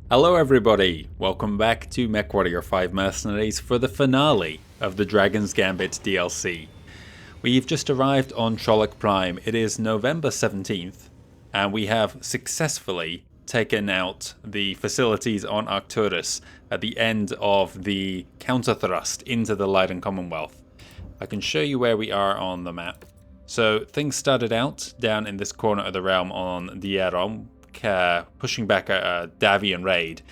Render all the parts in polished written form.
Hello everybody, welcome back to MechWarrior 5 Mercenaries for the finale of the Dragon's Gambit DLC. We've just arrived on Trolloc Prime. It is November 17th and we have successfully taken out the facilities on Arcturus at the end of the counter-thrust into the Leiden Commonwealth. I can show you where we are on the map. So things started out down in this corner of the realm on Dieron, pushing back a Davian raid.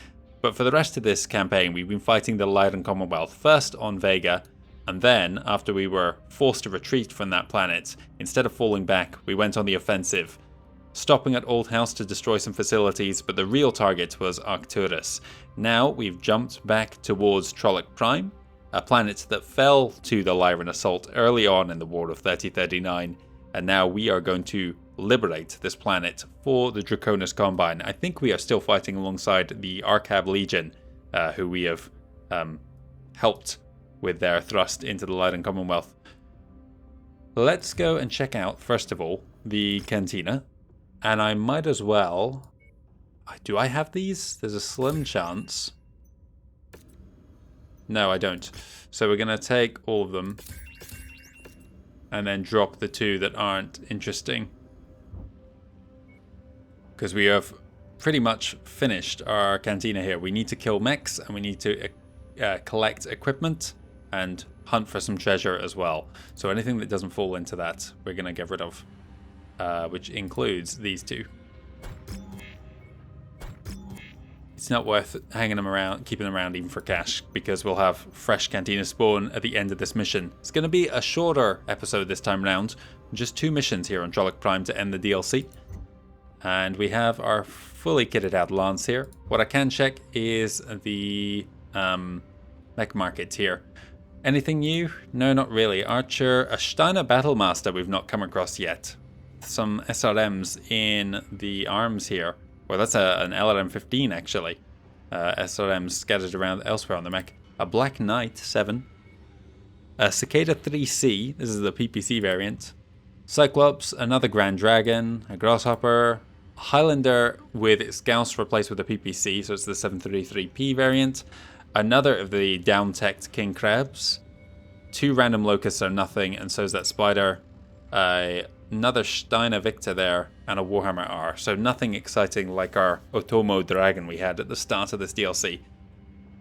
But for the rest of this campaign, we've been fighting the Leiden Commonwealth, first on Vega, and then, after we were forced to retreat from that planet, instead of falling back, we went on the offensive, stopping at Old House to destroy some facilities, but the real target was Arcturus. Now we've jumped back towards Trolloc Prime, a planet that fell to the Lyran assault early on in the War of 3039, and now we are going to liberate this planet for the Draconis Combine. I think we are still fighting alongside the Arcab Legion, who we have helped with their thrust into the Leiden Commonwealth. Let's go and check out, first of all, the Cantina. And I might as well... Do I have these? There's a slim chance. No, I don't. So we're going to take all of them and then drop the two that aren't interesting. Because we have pretty much finished our cantina here. We need to kill mechs and we need to collect equipment and hunt for some treasure as well. So anything that doesn't fall into that, we're going to get rid of, which includes these two. It's not worth hanging them around, keeping them around even for cash, because we'll have fresh cantina spawn at the end of this mission. It's going to be a shorter episode this time round, just 2 missions here on Trolloc Prime to end the DLC. And we have our fully kitted out Lance here. What I can check is the mech market here. Anything new? No, not really. Archer, a Steiner Battlemaster we've not come across yet. Some SRMs in the arms here. Well, that's an LRM-15 actually. SRMs scattered around elsewhere on the mech. A Black Knight 7. A Cicada 3C. This is the PPC variant. Cyclops, another Grand Dragon, a Grasshopper, Highlander with its Gauss replaced with a PPC, so it's the 733P variant, another of the down-teched King Crabs, 2 random Locusts are nothing, and so is that Spider, another Steiner Victor there, and a Warhammer R, so nothing exciting like our Otomo Dragon we had at the start of this DLC.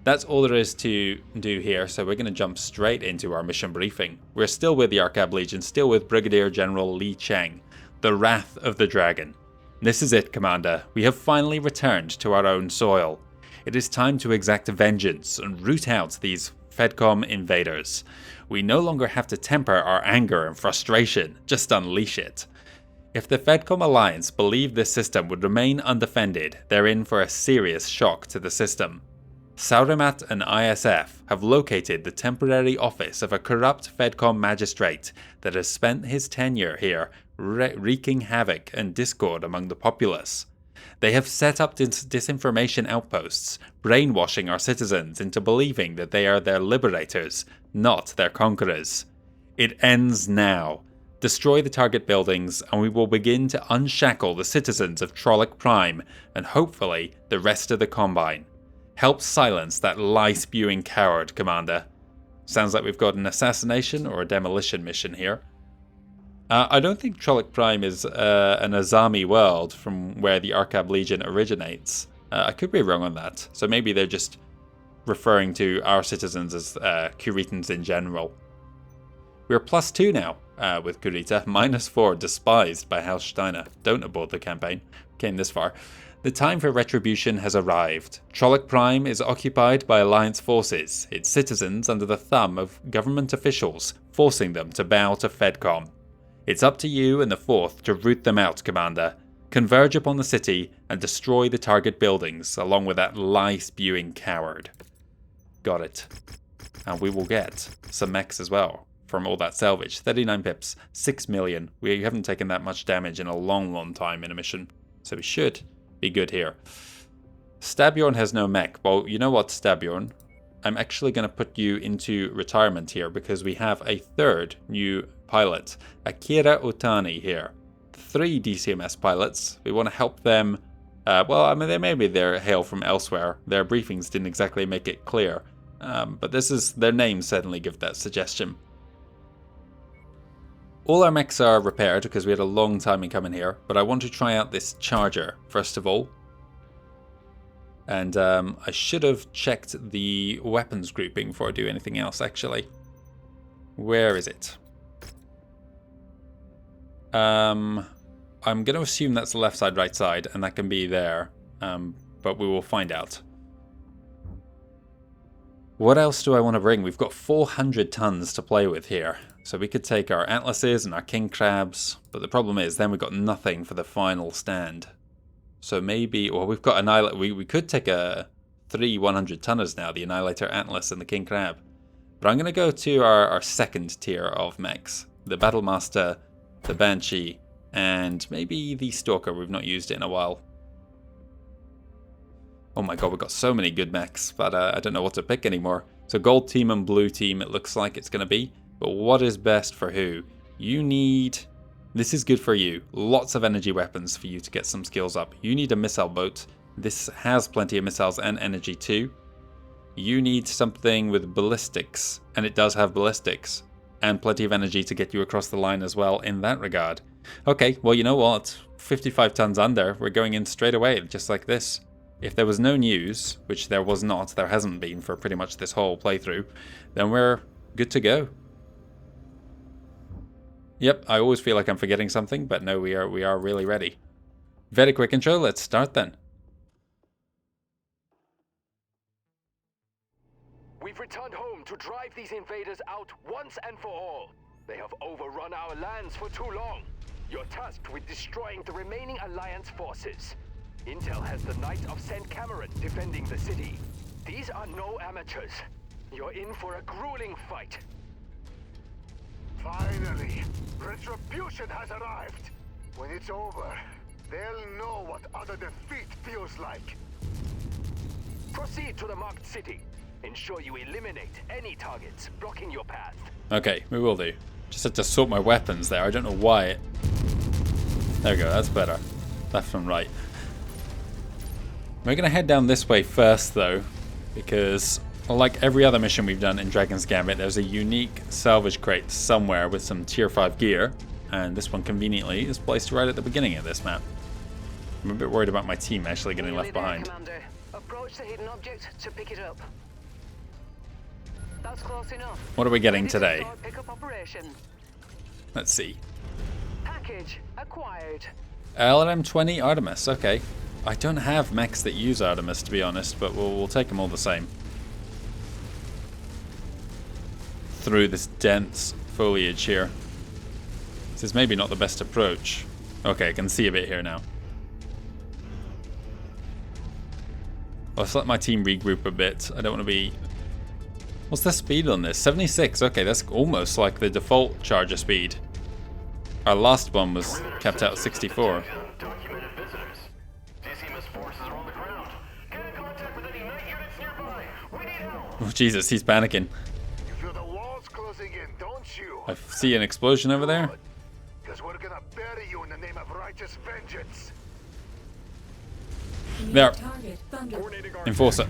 That's all there is to do here, so we're going to jump straight into our mission briefing. We're still with the Arcab Legion, still with Brigadier General Li Cheng, the Wrath of the Dragon. This is it, Commander. We have finally returned to our own soil. It is time to exact vengeance and root out these Fedcom invaders. We no longer have to temper our anger and frustration, just unleash it. If the Fedcom Alliance believed this system would remain undefended, they're in for a serious shock to the system. Saurimat and ISF have located the temporary office of a corrupt Fedcom magistrate that has spent his tenure here wreaking havoc and discord among the populace. They have set up disinformation outposts, brainwashing our citizens into believing that they are their liberators, not their conquerors. It ends now. Destroy the target buildings and we will begin to unshackle the citizens of Trolloc Prime and hopefully the rest of the Combine. Help silence that lie-spewing coward, Commander. Sounds like we've got an assassination or a demolition mission here. I don't think Trolloc Prime is an Azami world from where the Arcab Legion originates. I could be wrong on that, so maybe they're just referring to our citizens as Kuritans in general. We're +2 now with Kurita, -4 despised by House Steiner. Don't abort the campaign. Came this far. The time for retribution has arrived. Trolloc Prime is occupied by Alliance forces, its citizens under the thumb of government officials, forcing them to bow to Fedcom. It's up to you and the 4th to root them out, Commander. Converge upon the city and destroy the target buildings, along with that lie-spewing coward. Got it. And we will get some mechs as well from all that salvage. 39 pips, 6 million. We haven't taken that much damage in a long time in a mission, so we should be good here. Stabjorn has no mech. Well, you know what, Stabjorn? I'm actually going to put you into retirement here because we have a 3rd new pilot, Akira Otani here. 3 DCMS pilots. We want to help them Well, I mean, maybe they're hail from elsewhere. Their briefings didn't exactly make it clear. But their names certainly give that suggestion. All our mechs are repaired because we had a long time in coming here. But I want to try out this charger, first of all. And I should have checked the weapons grouping before I do anything else, actually. Where is it? I'm going to assume that's the left side, right side, and that can be there. But we will find out. What else do I want to bring? We've got 400 tons to play with here. So we could take our Atlases and our King Crabs. But the problem is, then we've got nothing for the final stand. So maybe, well, we've got Annihilator. We could take three 100-tonners now, the Annihilator Atlas and the King Crab. But I'm going to go to our second tier of mechs. The Battlemaster, the Banshee, and maybe the Stalker. We've not used it in a while. Oh my god, we've got so many good mechs, but I don't know what to pick anymore. So gold team and blue team it looks like it's going to be. But what is best for who? You need... This is good for you. Lots of energy weapons for you to get some skills up. You need a missile boat. This has plenty of missiles and energy too. You need something with ballistics, and it does have ballistics. And plenty of energy to get you across the line as well in that regard. Okay, well you know what? 55 tons under, we're going in straight away, just like this. If there was no news, which there was not, there hasn't been for pretty much this whole playthrough, then we're good to go. Yep, I always feel like I'm forgetting something, but no, we are really ready. Very quick intro, let's start then. We've returned home to drive these invaders out once and for all. They have overrun our lands for too long. You're tasked with destroying the remaining Alliance forces. Intel has the Knight of St. Cameron defending the city. These are no amateurs. You're in for a grueling fight. Finally, retribution has arrived. When it's over, they'll know what utter defeat feels like. Proceed to the marked city. Ensure you eliminate any targets blocking your path. Okay, we will do. Just had to sort my weapons there. I don't know why. There we go, that's better. Left and right. We're going to head down this way first, though, because like every other mission we've done in Dragon's Gambit, there's a unique salvage crate somewhere with some tier 5 gear, and this one conveniently is placed right at the beginning of this map. I'm a bit worried about my team actually getting left behind. Commander. Approach the hidden object to pick it up. That's close enough. What are we getting today? Pickup operation. Let's see. Package acquired. LRM-20 Artemis, okay. I don't have mechs that use Artemis, to be honest, but we'll take them all the same. Through this dense foliage here. This is maybe not the best approach. Okay, I can see a bit here now. Let's let my team regroup a bit. I don't want to be... What's the speed on this? 76. Okay, that's almost like the default charger speed. Our last one was kept out at 64. Oh Jesus, he's panicking. You feel the walls closing in, don't you? I see an explosion over there. Because we're gonna bury you in the name of righteous vengeance. There. Enforcer.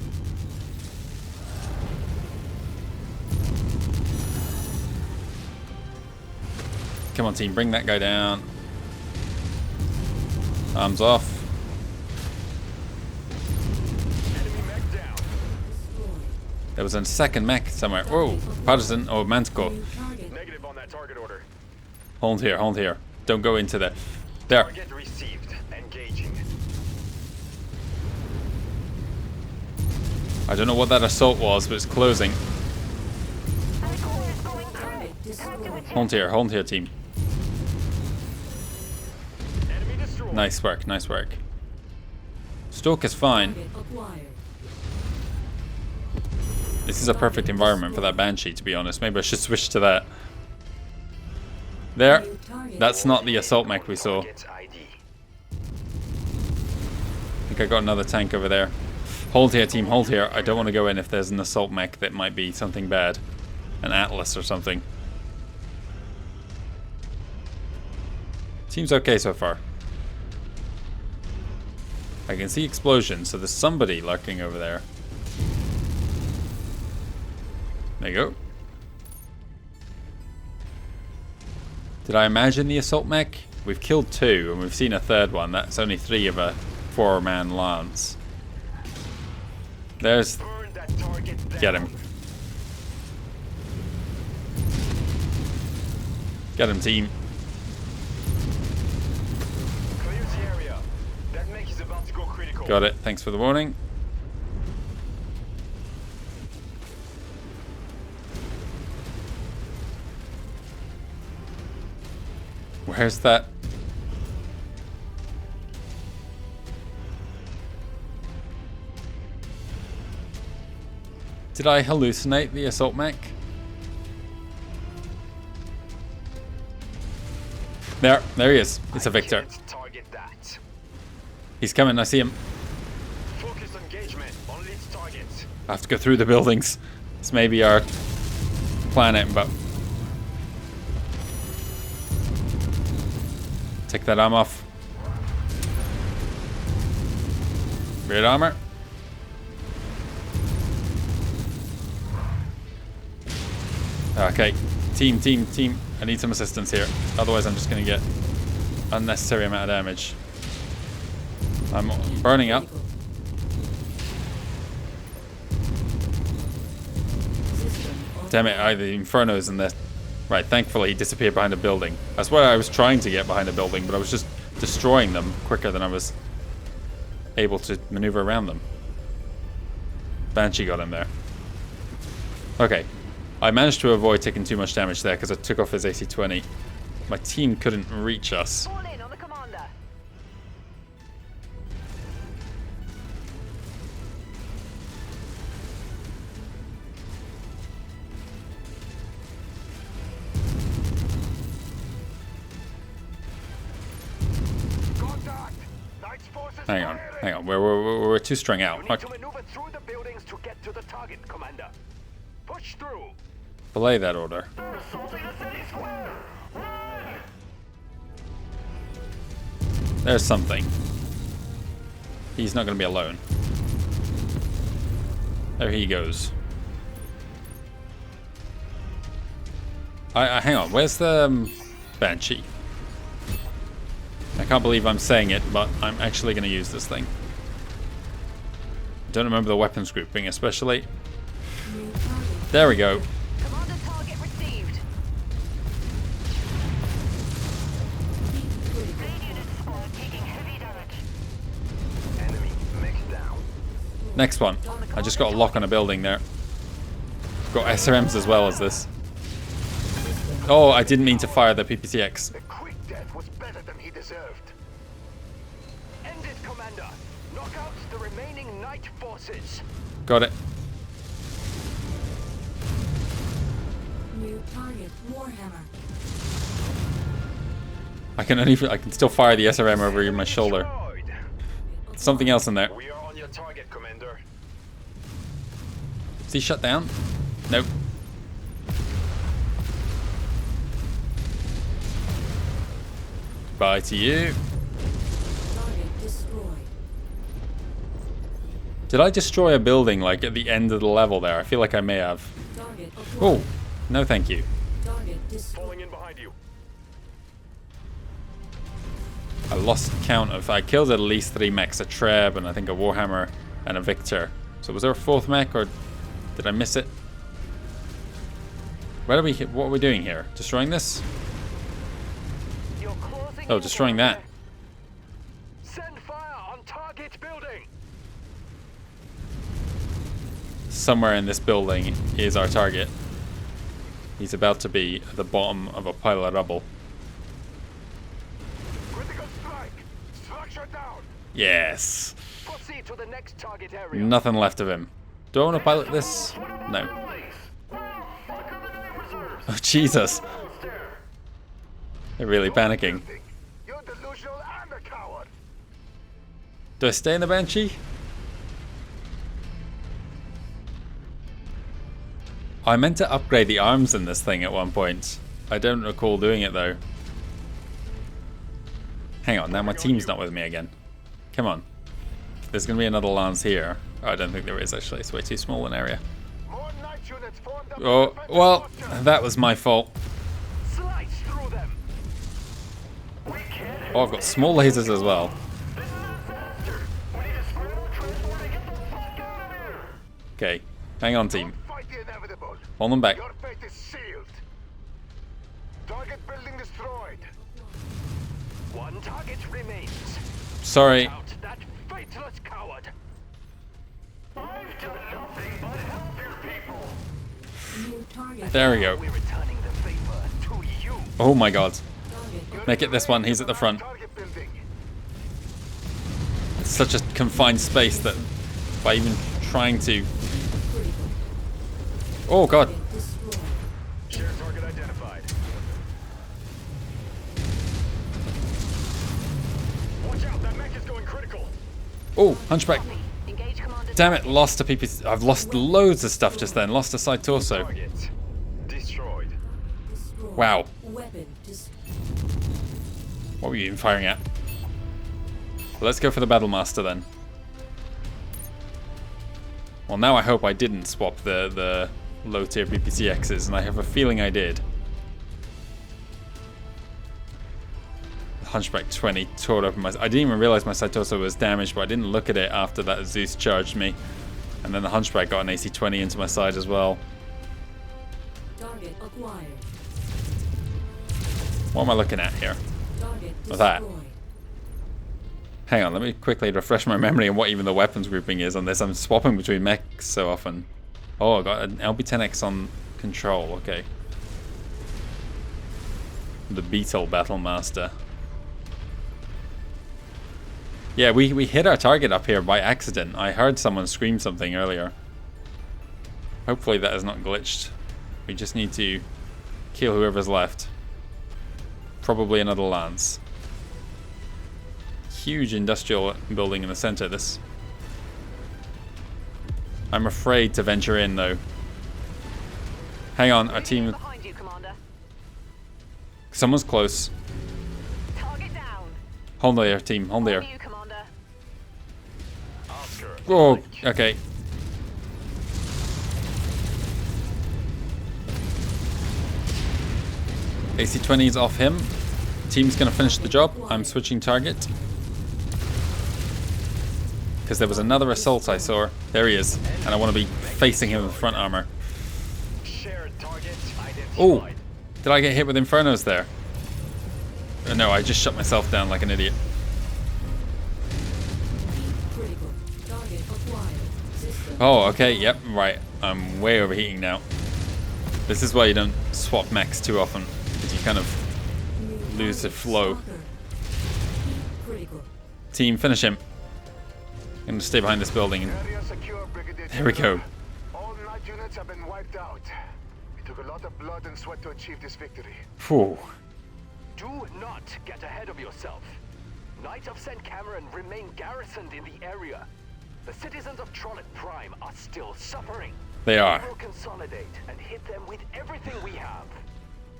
Come on, team, bring that guy down. Arms off. There was a second mech somewhere. Whoa, Partisan or Manticore. Negative on that target order. Hold here, hold here. Don't go into there. There. Target received. Engaging. I don't know what that assault was, but it's closing. Hold here, team. Enemy destroyed. Nice work, nice work. Stalk is fine. This is a perfect environment for that Banshee, to be honest. Maybe I should switch to that. There. That's not the assault mech we saw. Target ID. I think I got another tank over there. Hold here, team, hold here. I don't want to go in if there's an assault mech that might be something bad. An Atlas or something. Seems okay so far. I can see explosions, so there's somebody lurking over there. There you go. Did I imagine the assault mech? We've killed 2, and we've seen a third one. That's only 3 of a 4-man lance. There's... Get him. Get him, team. Clears the area. That mech is about to go critical. Got it. Thanks for the warning. Where's that? Did I hallucinate the assault mech? There he is. It's a Victor. Target that. He's coming, I see him. Focus engagement on its target. I have to go through the buildings. This may be our planet, but... Take that arm off. Great armor. Okay, team. I need some assistance here. Otherwise I'm just going to get unnecessary amount of damage. I'm burning up. Damn it, the Inferno's in there. Right, thankfully he disappeared behind a building. That's why I was trying to get behind a building, but I was just destroying them quicker than I was able to maneuver around them. Banshee got him there. Okay. I managed to avoid taking too much damage there because I took off his AC-20. My team couldn't reach us. Fall in on the commander. Contact! Knight's forces Hang on. firing! We're too strung out. You need to maneuver through the buildings to get to the target, Commander. Push through. Belay that order. There's something. He's not going to be alone. There he goes. Hang on. Where's the Banshee? I can't believe I'm saying it, but I'm actually going to use this thing. Don't remember the weapons grouping, especially. There we go. Commander target received. Main unit squad taking heavy damage. Enemy mech down. Next one. I just got a lock on a building there. Got SRMs as well as this. Oh, I didn't mean to fire the PPCX. The quick death was better than he deserved. End it, Commander. Knock out the remaining Knight forces. Got it. New target, Warhammer. I can still fire the SRM over my shoulder. Destroyed. Something else in there. We are on your target, Commander. Is he shut down? Nope. Bye to you. Target destroyed. Did I destroy a building like at the end of the level there? I feel like I may have. Target Oh, acquired. no thank you. Target destroyed. Falling in behind you. I lost count of... I killed at least 3 mechs, a Treb and I think a Warhammer and a Victor. So was there a 4th mech or did I miss it? What are we doing here? Destroying this? You're closing Oh, in, destroying that. Commander. Send fire on target building. Somewhere in this building is our target. He's about to be at the bottom of a pile of rubble. Critical strike! Structure down! Yes! Proceed to the next target area. Nothing left of him. Do I want to pilot this? No. Oh, Jesus. They're really panicking. You're delusional and a coward! Do I stay in the Banshee? I meant to upgrade the arms in this thing at one point. I don't recall doing it though. Hang on, now my team's not with me again. Come on. There's going to be another lance here. Oh, I don't think there is actually. It's way too small an area. More night units formed up. Oh, well, that was my fault. Slice through them. We can't. Oh, I've got small lasers as well. This is a disaster. We need to scramble transport and get the fuck out of here. Okay, hang on, team. Fight the inevitable. Hold them back. Your fate is sealed. Target building destroyed. One target remains. Sorry. Out that faithless coward. I've done nothing but help your people. New target. There we go. We're returning the favor to you. Oh my god. Target. Make it this one. He's at the front. Target building. It's such a confined space that by even trying to... Critical. Oh god. Target destroyed. Shared target identified. Watch out, that mech is going critical. Oh, hunchback. Copy. Engage commander. Damn it, lost a PPC. I've lost loads of stuff just then. Lost a side torso. Target destroyed. Destroyed. Wow. Weapon destroyed. What were you even firing at? Let's go for the Battlemaster then. Well, now I hope I didn't swap the low tier PPCXs, and I have a feeling I did. Hunchback 20 tore open my... I didn't even realize my side torso was damaged, but I didn't look at it after that Zeus charged me. And then the Hunchback got an AC-20 into my side as well. Target acquired. What am I looking at here? Target What's that? destroyed. Hang on, let me quickly refresh my memory on what even the weapons grouping is on this. I'm swapping between mechs so often. Oh, I got an LB-10X on control, okay. The Beetle Battlemaster. Yeah, we hit our target up here by accident. I heard someone scream something earlier. Hopefully that is not glitched. We just need to kill whoever's left. Probably another lance. Huge industrial building in the center of this. I'm afraid to venture in though. Hang on, our team... Behind you, commander. Someone's close. Target down. Hold there, team, hold there. On you, commander. Oscar. Oh, okay. AC-20 is off him. Team's gonna finish the job. I'm switching target. Because there was another assault I saw. There he is. And I want to be facing him with front armor. Shared target identified. Oh! Did I get hit with Infernos there? No, I just shut myself down like an idiot. Critical. Target acquired. System. Oh, okay, yep, right. I'm way overheating now. This is why you don't swap mechs too often. Because you kind of New lose the target flow. stalker. Critical. Team, finish him. I'm gonna stay behind this building. Area secure, Brigadier There we go. General. All night units have been wiped out. It took a lot of blood and sweat to achieve this victory. Phew. Do not get ahead of yourself. Knights of St. Cameron remain garrisoned in the area. The citizens of Trolloc Prime are still suffering. They are. We will consolidate and hit them with everything we have.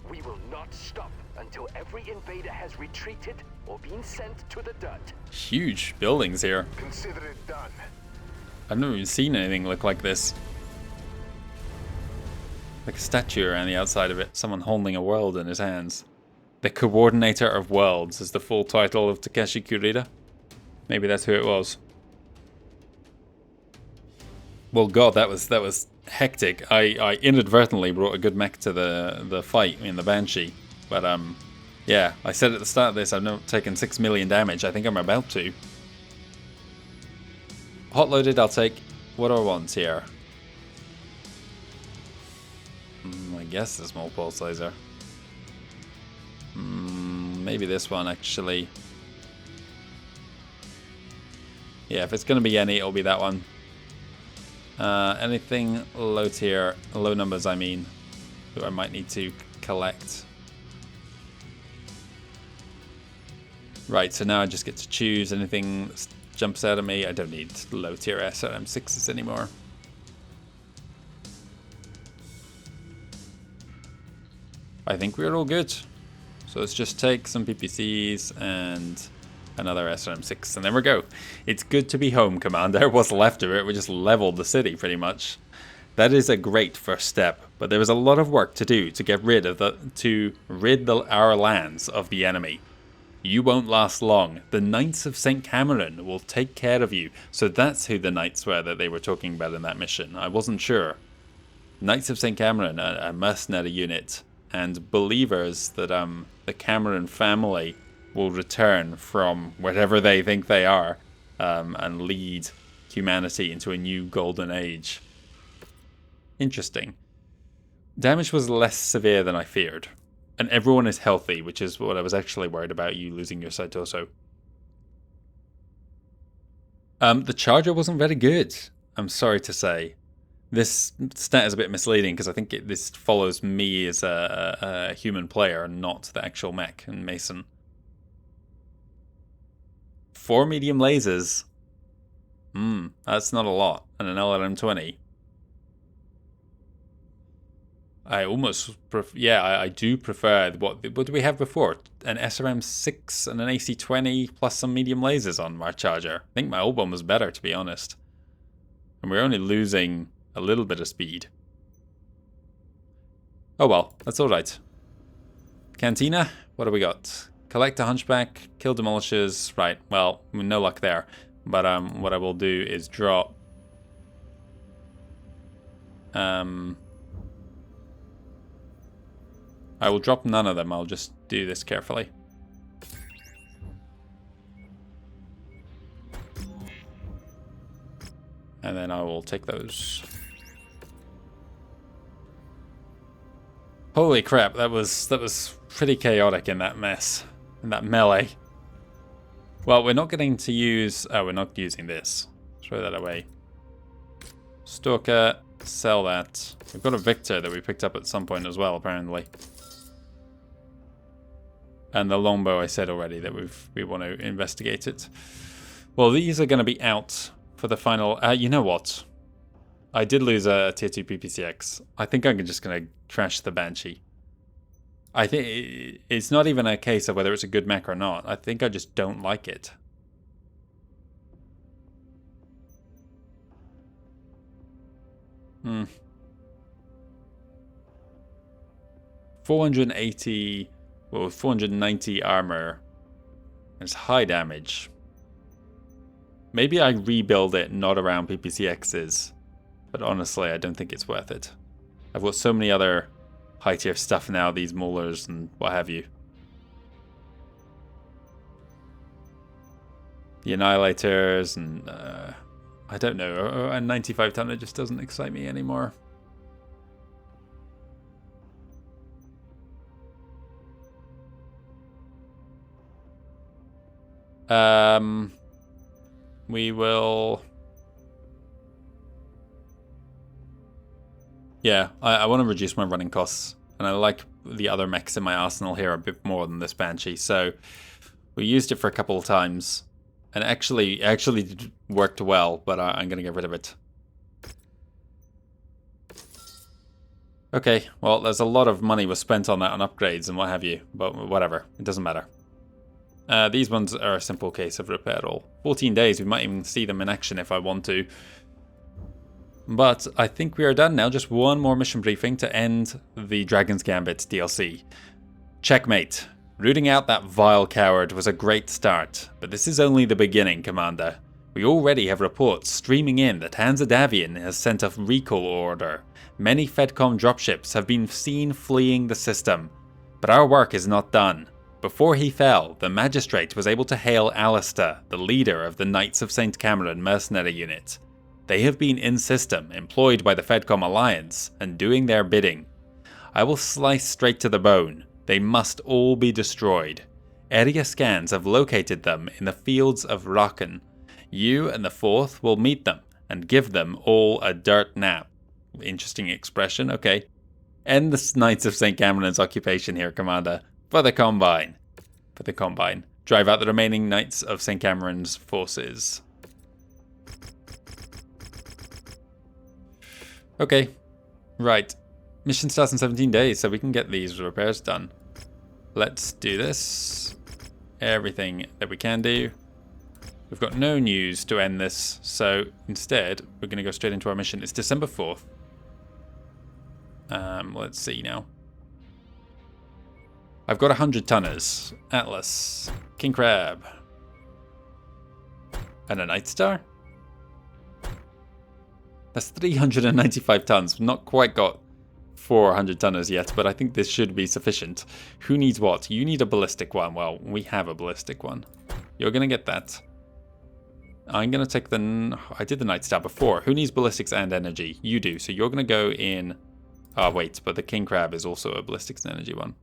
We will not stop until every invader has retreated or been sent to the dirt. Huge buildings here. Consider it done. I've never even seen anything look like this. Like a statue around the outside of it. Someone holding a world in his hands. The Coordinator of Worlds is the full title of Takeshi Kurita. Maybe that's who it was. Well, God, that was hectic. I inadvertently brought a good mech to the fight in the Banshee. But, yeah, I said at the start of this I've not taken 6 million damage. I think I'm about to. Hot loaded, I'll take. What do I want here? I guess the small pulse laser. Maybe this one, actually. Yeah, if it's going to be any, it'll be that one. Anything low tier, low numbers I mean, who I might need to collect. Right, so now I just get to choose anything that jumps out at me. I don't need low tier SRM6s anymore. I think we're all good. So let's just take some PPCs and Another SRM6, and there we go. It's good to be home, Commander. What's left of it, we just leveled the city pretty much. That is a great first step, but there is a lot of work to do to get rid of our lands of the enemy. You won't last long. The Knights of St. Cameron will take care of you. So that's who the Knights were that they were talking about in that mission. I wasn't sure. Knights of St. Cameron, a mercenary unit, and believers that the Cameron family will return from wherever they think they are and lead humanity into a new golden age. Interesting. Damage was less severe than I feared. And everyone is healthy, which is what I was actually worried about, you losing your side torso. The charger wasn't very good, I'm sorry to say. This stat is a bit misleading because I think this follows me as a human player and not the actual mech and Mason. 4 medium lasers. That's not a lot. And an LRM-20. I almost, I do prefer, what do we have before? An SRM-6 and an AC-20 plus some medium lasers on my charger. I think my old one was better, to be honest. And we're only losing a little bit of speed. Oh well, that's alright. Cantina, what do we got? Collect a hunchback, kill demolishers. Right, well, no luck there. But what I will do is drop... I will drop none of them, I'll just do this carefully. And then I will take those. Holy crap, that was pretty chaotic in that mess. In that melee. Well, we're not getting to use... Oh, we're not using this. Throw that away. Stalker, sell that. We've got a Victor that we picked up at some point as well, apparently. And the longbow, I said already that we want to investigate it. Well, these are going to be out for the final... you know what? I did lose a tier 2 PPCX. I think I'm just going to trash the Banshee. I think it's not even a case of whether it's a good mech or not. I think I just don't like it. Hmm. 480... Well, with 490 armor, it's high damage. Maybe I rebuild it not around PPCXs, but honestly, I don't think it's worth it. I've got so many other high tier stuff now, these maulers and what have you. The Annihilators and I don't know, a 95 tonner just doesn't excite me anymore. We will... Yeah, I want to reduce my running costs, and I like the other mechs in my arsenal here a bit more than this Banshee, so we used it for a couple of times, and actually worked well, but I'm going to get rid of it. Okay, well, there's a lot of money was spent on that on upgrades and what have you, but whatever, it doesn't matter. These ones are a simple case of repair all. 14 days, we might even see them in action if I want to. But I think we are done now. Just one more mission briefing to end the Dragon's Gambit DLC. Checkmate. Rooting out that vile coward was a great start, but this is only the beginning, Commander. We already have reports streaming in that Hansa Davian has sent a recall order. Many Fedcom dropships have been seen fleeing the system. But our work is not done. Before he fell, the Magistrate was able to hail Alistair, the leader of the Knights of St. Cameron mercenary unit. They have been in-system, employed by the Fedcom Alliance, and doing their bidding. I will slice straight to the bone. They must all be destroyed. Area scans have located them in the fields of Raken. You and the 4th will meet them, and give them all a dirt nap. Interesting expression, okay. End the Knights of St. Cameron's occupation here, Commander. For the Combine. For the Combine. Drive out the remaining Knights of St. Cameron's forces. Okay. Right. Mission starts in 17 days, so we can get these repairs done. Let's do this. everything that we can do. We've got no news to end this, so instead we're going to go straight into our mission. It's December 4th. Let's see now. I've got 100 tonners. Atlas. King Crab. And a Night Star? That's 395 tons. We've not quite got 400 tonners yet, but I think this should be sufficient. Who needs what? You need a ballistic one. Well, we have a ballistic one. You're going to get that. I'm going to take the... I did the Night Star before. Who needs ballistics and energy? You do. So you're going to go in... Oh, wait. But the King Crab is also a ballistics and energy one.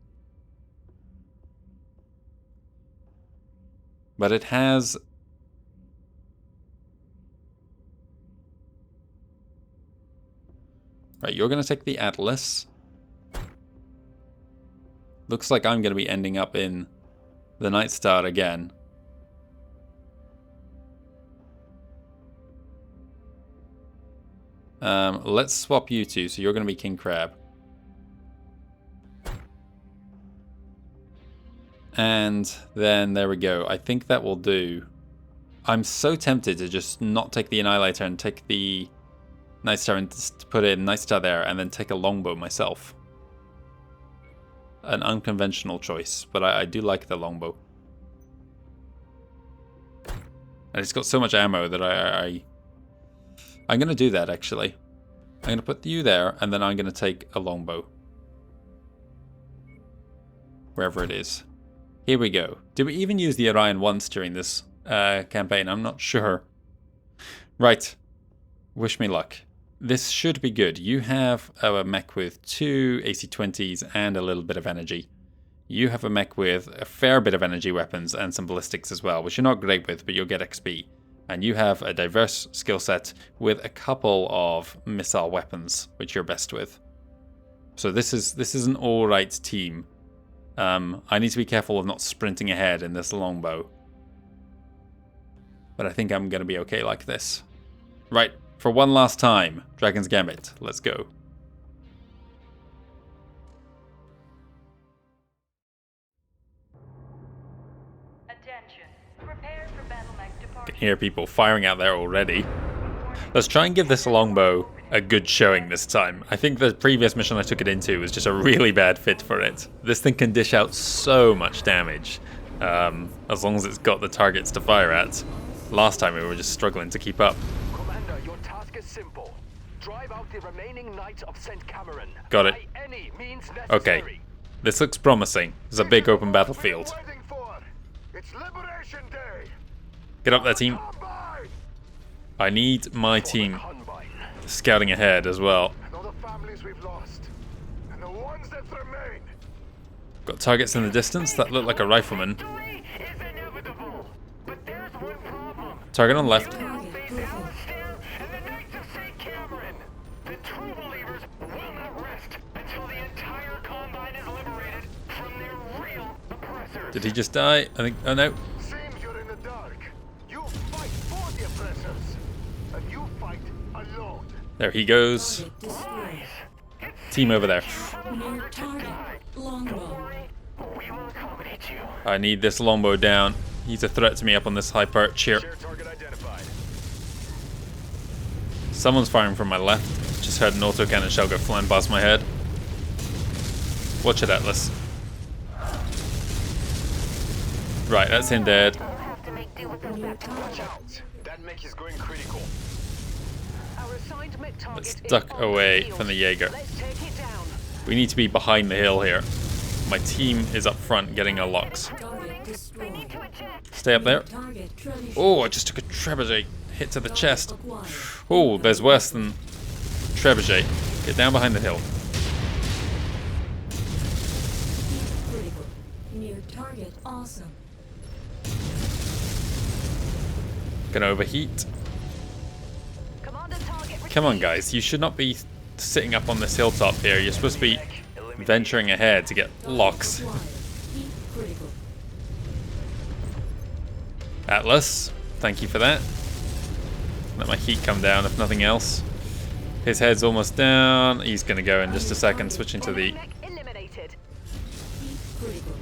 But it has... Right, you're going to take the Atlas. Looks like I'm going to be ending up in the Night Star again. Let's swap you two, so you're going to be King Crab. And then there we go. I think that will do. I'm so tempted to just not take the Annihilator and take the Night Star and just put in Night Star there and then take a longbow myself. An unconventional choice, but I do like the longbow. And it's got so much ammo that I'm going to do that, actually. I'm going to put you there, and then I'm going to take a longbow. Wherever it is. Here we go. Did we even use the Orion once during this campaign? I'm not sure. Right. Wish me luck. This should be good. You have a mech with 2 AC-20s and a little bit of energy. You have a mech with a fair bit of energy weapons and some ballistics as well, which you're not great with, but you'll get XP. And you have a diverse skill set with a couple of missile weapons, which you're best with. So this is an alright team. I need to be careful of not sprinting ahead in this longbow. But I think I'm going to be okay like this. Right, for one last time, Dragon's Gambit. Let's go. Attention. Prepare for battle mech I departure. can hear people firing out there already. Let's try and give this longbow a good showing this time. I think the previous mission I took it into was just a really bad fit for it. This thing can dish out so much damage, as long as it's got the targets to fire at. Last time we were just struggling to keep up. Commander, your task is simple. Drive out the remaining Knights of St. Cameron. Got it. By any means necessary. Okay, this looks promising. There's a big open battlefield. Waiting for. It's Liberation Day. Get up there, team. Combine. I need my team Combine. scouting ahead as well. And all the families we've lost, and the ones that remain. Got targets in the distance that look like a rifleman. Victory is inevitable, but there's one problem. Target on left. Target Griffin. And the Knights of St. Cameron. The true believers will not rest until the entire Combine is liberated from their real oppressors. Did he just die? I think. Oh no. Seems you're in the dark. You fight for the oppressors, and you fight alone. There he goes. Target destroyed. Team over there. Near target. Longbow. We will accommodate you. I need this longbow down. He's a threat to me up on this high perch here. Shared target identified. Someone's firing from my left. Just heard an autocannon shell go flying past my head. Watch it, Atlas. Right, that's him dead. We'll have to make do with those Near battles. target. Out. That mech is going critical. Our assigned mech target Let's is duck on the away field. from the Jaeger. Let's take it down. We need to be behind the hill here. My team is up front getting our locks. Target destroyed. Stay up there. Target trebuchet. Oh, I just took a trebuchet hit to the chest. Acquired. Oh, there's worse than trebuchet. Get down behind the hill. Critical. Near target. Awesome. Gonna overheat. Commander target Come on, received. guys. You should not be sitting up on this hilltop here. You're supposed to be venturing ahead to get locks. Acquired. Heat critical. Atlas, thank you for that. Let my heat come down, if nothing else. His head's almost down. He's gonna go in just a second, switching to the... Enemy mech eliminated. Heat critical. Critical.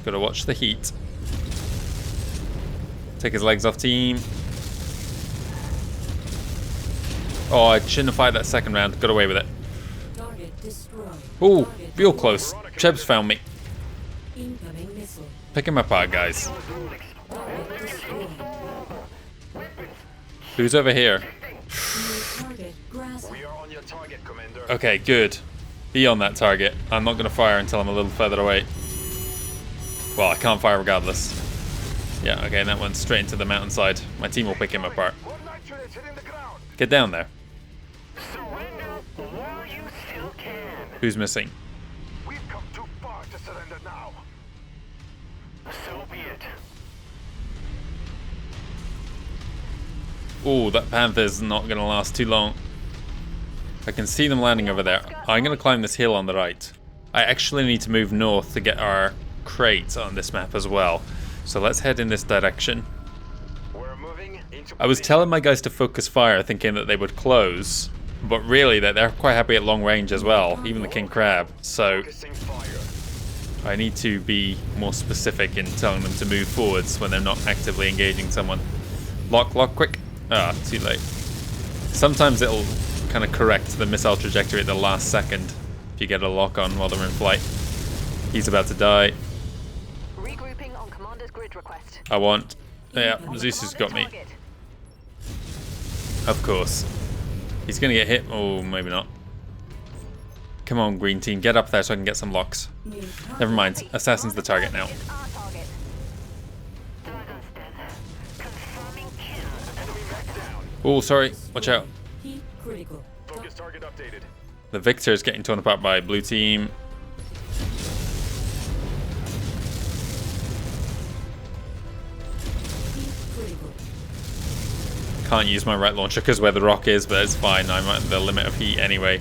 gotta watch the heat. Take his legs off, team. Oh, I shouldn't have fired that second round. Got away with it. Target destroyed. Oh, Target real close. Cheb's found me. incoming missile. Pick him apart, guys. Target destroyed. Who's over here? New target grasp. We are on your target, Commander. Okay, good. Be on that target. I'm not going to fire until I'm a little further away. Well, I can't fire regardless. Yeah, okay, and that went straight into the mountainside. My team will pick him apart. More nitrates hitting the ground. Get down there. Surrender while you still can. Who's missing? We've come too far to surrender now. So be it. Oh, that panther's not going to last too long. I can see them landing over there. I'm going to climb this hill on the right. I actually need to move north to get our crate on this map as well. So let's head in this direction. We're moving into I was position. telling my guys to focus fire thinking that they would close, but really that they're quite happy at long range as well, even the king crab. So Focusing fire. I need to be more specific in telling them to move forwards when they're not actively engaging someone. Lock, quick. Ah, too late. Sometimes it'll kind of correct the missile trajectory at the last second if you get a lock on while they're in flight. He's about to die. Regrouping on Commander's grid request. I want... Yeah, Zeus has got me. Target. Of course. He's going to get hit. Oh, maybe not. Come on, green team. Get up there so I can get some locks. New target. Never mind. Assassin's the target now. Is our target. Confirming kill. Enemy mech down. Oh, sorry. Watch out. Heat critical. Focus target updated. The Victor is getting torn apart by blue team. Heat critical. Can't use my right launcher because where the rock is, but it's fine. I'm at the limit of heat anyway.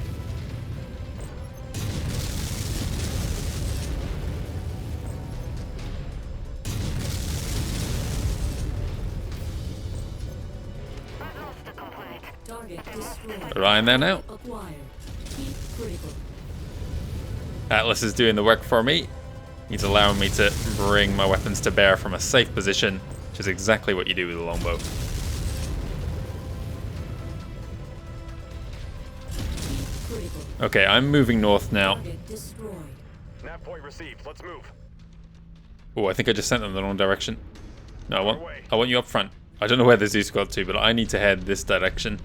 Target destroyed. Orion there now. Acquired. Heat critical. Atlas is doing the work for me. He's allowing me to bring my weapons to bear from a safe position, which is exactly what you do with a longbow. Heat critical. Okay, I'm moving north now. Target destroyed. Nav point received. Let's move. Oh, I think I just sent them the wrong direction. No, I want you up front. I don't know where the Zeus got to, but I need to head this direction.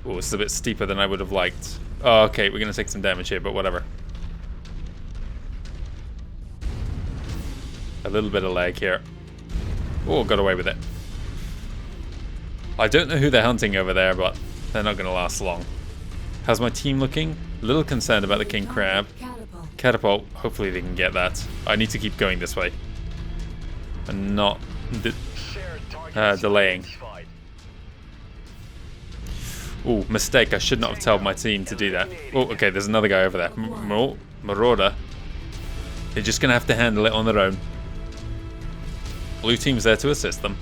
Oh, this is a bit steeper than I would have liked. Oh, okay, we're going to take some damage here, but whatever. A little bit of lag here. Oh, got away with it. I don't know who they're hunting over there, but they're not going to last long. How's my team looking? A little concerned about the king crab. Catapult. Catapult, hopefully they can get that. I need to keep going this way. And not Shared target delaying. identified. Ooh, mistake. I should not have told my team to do that. Oh, okay, there's another guy over there. Marauder. They're just going to have to handle it on their own. Blue team's there to assist them.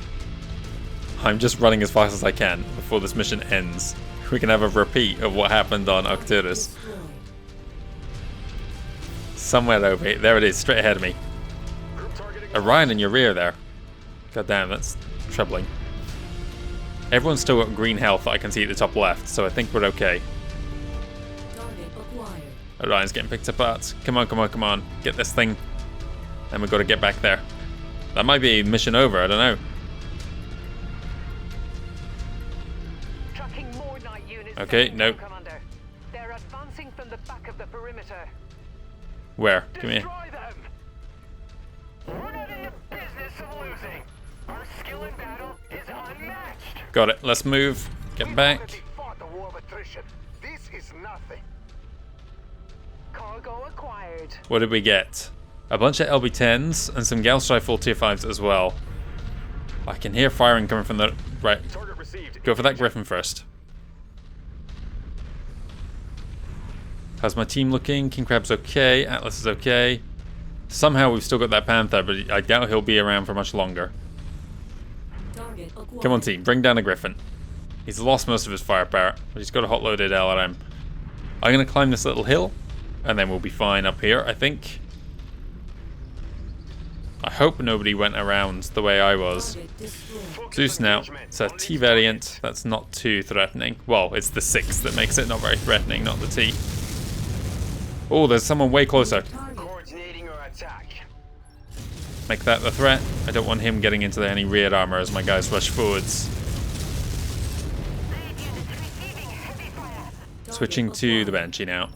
I'm just running as fast as I can before this mission ends. We can have a repeat of what happened on Arcturus. Destroyed. Somewhere over here. There it is, straight ahead of me. Group targeting. Orion in your rear there. God damn, that's troubling. Everyone's still got green health that I can see at the top left, so I think we're okay. Target acquired. Orion's getting picked apart. Come on. Get this thing. And we've got to get back there. That might be mission over, I don't know. Tracking more night units. Okay, no. Commander. They're advancing from the back of the perimeter. Where? Come here. Destroy them. We're not in the business of losing. Our skill in battle is unmatched. Got it. Let's move. Get We've back. already fought a war of attrition. This is nothing. Cargo acquired. What did we get? A bunch of LB-10s and some Gauss rifle tier 5s as well. I can hear firing coming from the... Right. Target received. Go for that Griffin first. How's my team looking? King Crab's okay. Atlas is okay. Somehow we've still got that Panther, but I doubt he'll be around for much longer. Target acquired. Come on, team. Bring down a Griffin. He's lost most of his firepower, but he's got a hot-loaded LRM. I'm going to climb this little hill, and then we'll be fine up here, I think. I hope nobody went around the way I was. Target destroyed. Zeus now. It's a T variant. That's not too threatening. Well, it's the 6 that makes it not very threatening, not the T. Oh, there's someone way closer. Target. Coordinating our attack. Make that the threat. I don't want him getting into any rear armor as my guys rush forwards. Switching to the Banshee now.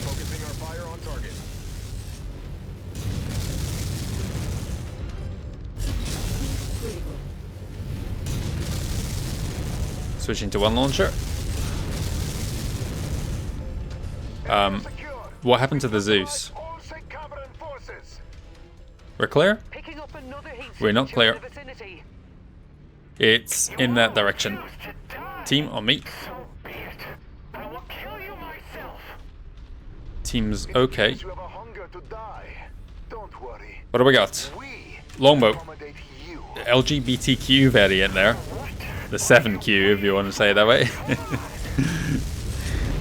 Focusing our fire on target. Critical. Switching to one launcher. Secure. What happened to the Zeus? All Checkmate forces. We're clear? Picking up another heat We're not signature clear. in the vicinity. It's in that direction. Team on me. I will kill you myself. Team's okay. You have a hunger to die. Don't worry. What do we got? We Longbow. accommodate you. LGBTQ variant there. The 7Q, if you want to say it that way.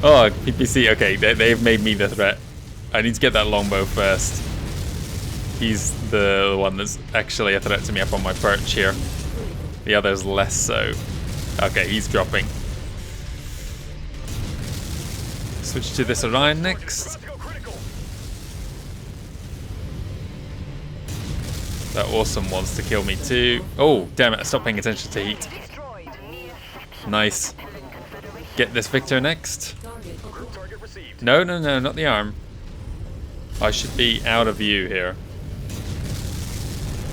Oh, PPC. Okay, they've made me the threat. I need to get that longbow first. He's the one that's actually a threat to me up on my perch here. The other's less so. Okay, he's dropping. Switch to this Orion next. Let's go critical. That awesome wants to kill me too. Oh, damn it, I stopped paying attention to heat. Destroyed. Nice. Get this Victor next. Target acquired. Target received. No, no, no, not the arm. I should be out of view here.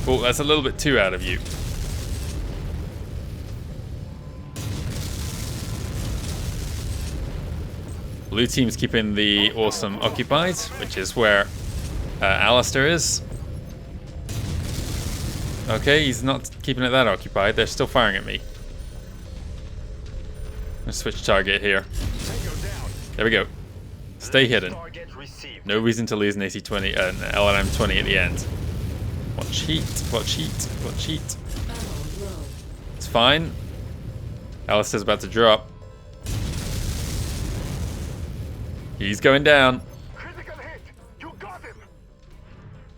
Oh, that's a little bit too out of view. Blue team's keeping the awesome occupied, which is where Alistair is. Okay, he's not keeping it that occupied. They're still firing at me. Let's switch target here. Tango down. There we go. Stay hidden. Target received. No reason to lose an AC-20, an LNM-20 at the end. Watch heat, watch heat, watch heat. Ammo low. It's fine. Alistair's about to drop. He's going down. Critical hit. You got him.